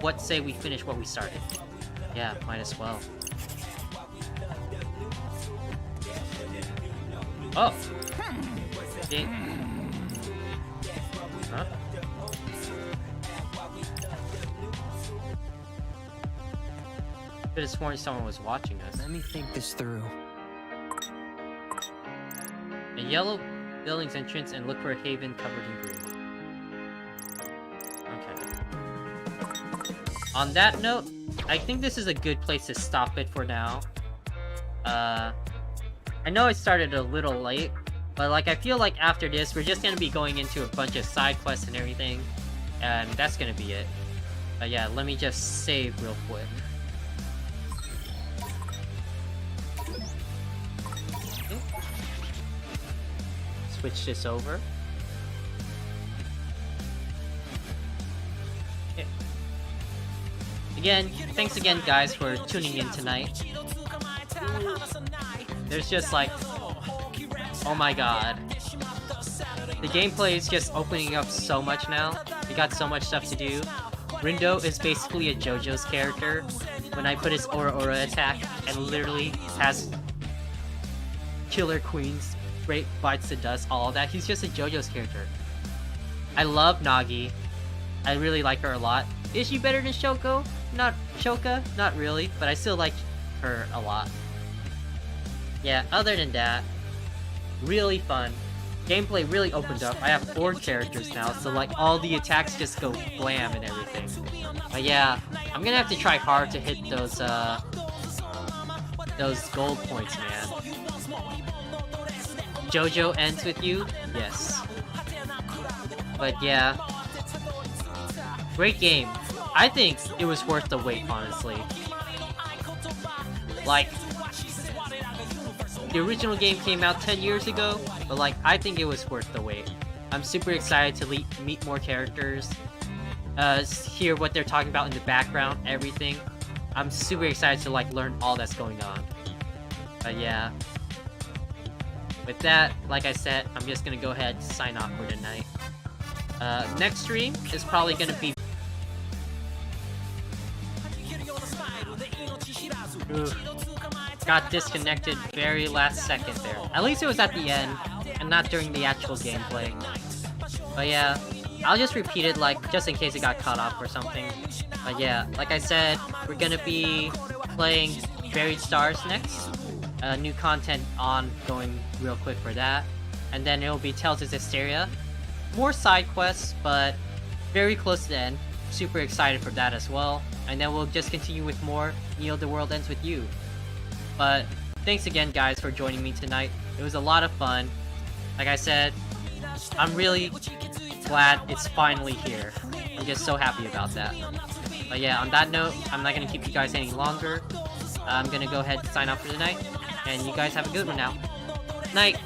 what say we finish what we started? Yeah, might as well. Oh! Okay. Huh? Could have sworn someone was watching us. Let me think this through. A yellow building's entrance and look for a haven covered in green. Okay. On that note, I think this is a good place to stop it for now. I know I started a little late, but like I feel like after this, we're just gonna be going into a bunch of side quests and everything, and that's gonna be it. But yeah, let me just save real quick. Okay. Switch this over. Okay. Again, thanks again guys for tuning in tonight. There's just like, oh my god. The gameplay is just opening up so much now. We got so much stuff to do. Rindo is basically a JoJo's character when I put his Aura attack and literally has Killer Queens, Great Bites to Dust, all of that. He's just a JoJo's character. I love Nagi. I really like her a lot. Is she better than Shoko? Shoka? Not really, but I still like her a lot. Yeah, other than that, really fun. Gameplay really opened up. I have 4 characters now, so like all the attacks just go blam and everything. But yeah, I'm gonna have to try hard to hit those gold points, man. JoJo ends with you? Yes. But yeah, great game. I think it was worth the wait, honestly. Like, the original game came out 10 years ago, but like, I think it was worth the wait. I'm super excited to meet more characters, hear what they're talking about in the background, everything. I'm super excited to like learn all that's going on. But yeah. With that, like I said, I'm just gonna go ahead and sign off for tonight. Next stream is probably gonna be... Ooh. Got disconnected very last second there. At least it was at the end, and not during the actual gameplay. But yeah, I'll just repeat it like, just in case it got cut off or something. But yeah, like I said, we're gonna be playing Buried Stars next. New content going real quick for that. And then it'll be Tales of Hysteria. More side quests, but very close to the end. Super excited for that as well. And then we'll just continue with more Neo the World Ends With You. But thanks again guys for joining me tonight. It was a lot of fun. Like I said, I'm really glad it's finally here. I'm just so happy about that. But yeah, on that note, I'm not going to keep you guys any longer. I'm going to go ahead and sign off for tonight. And you guys have a good one now. Night!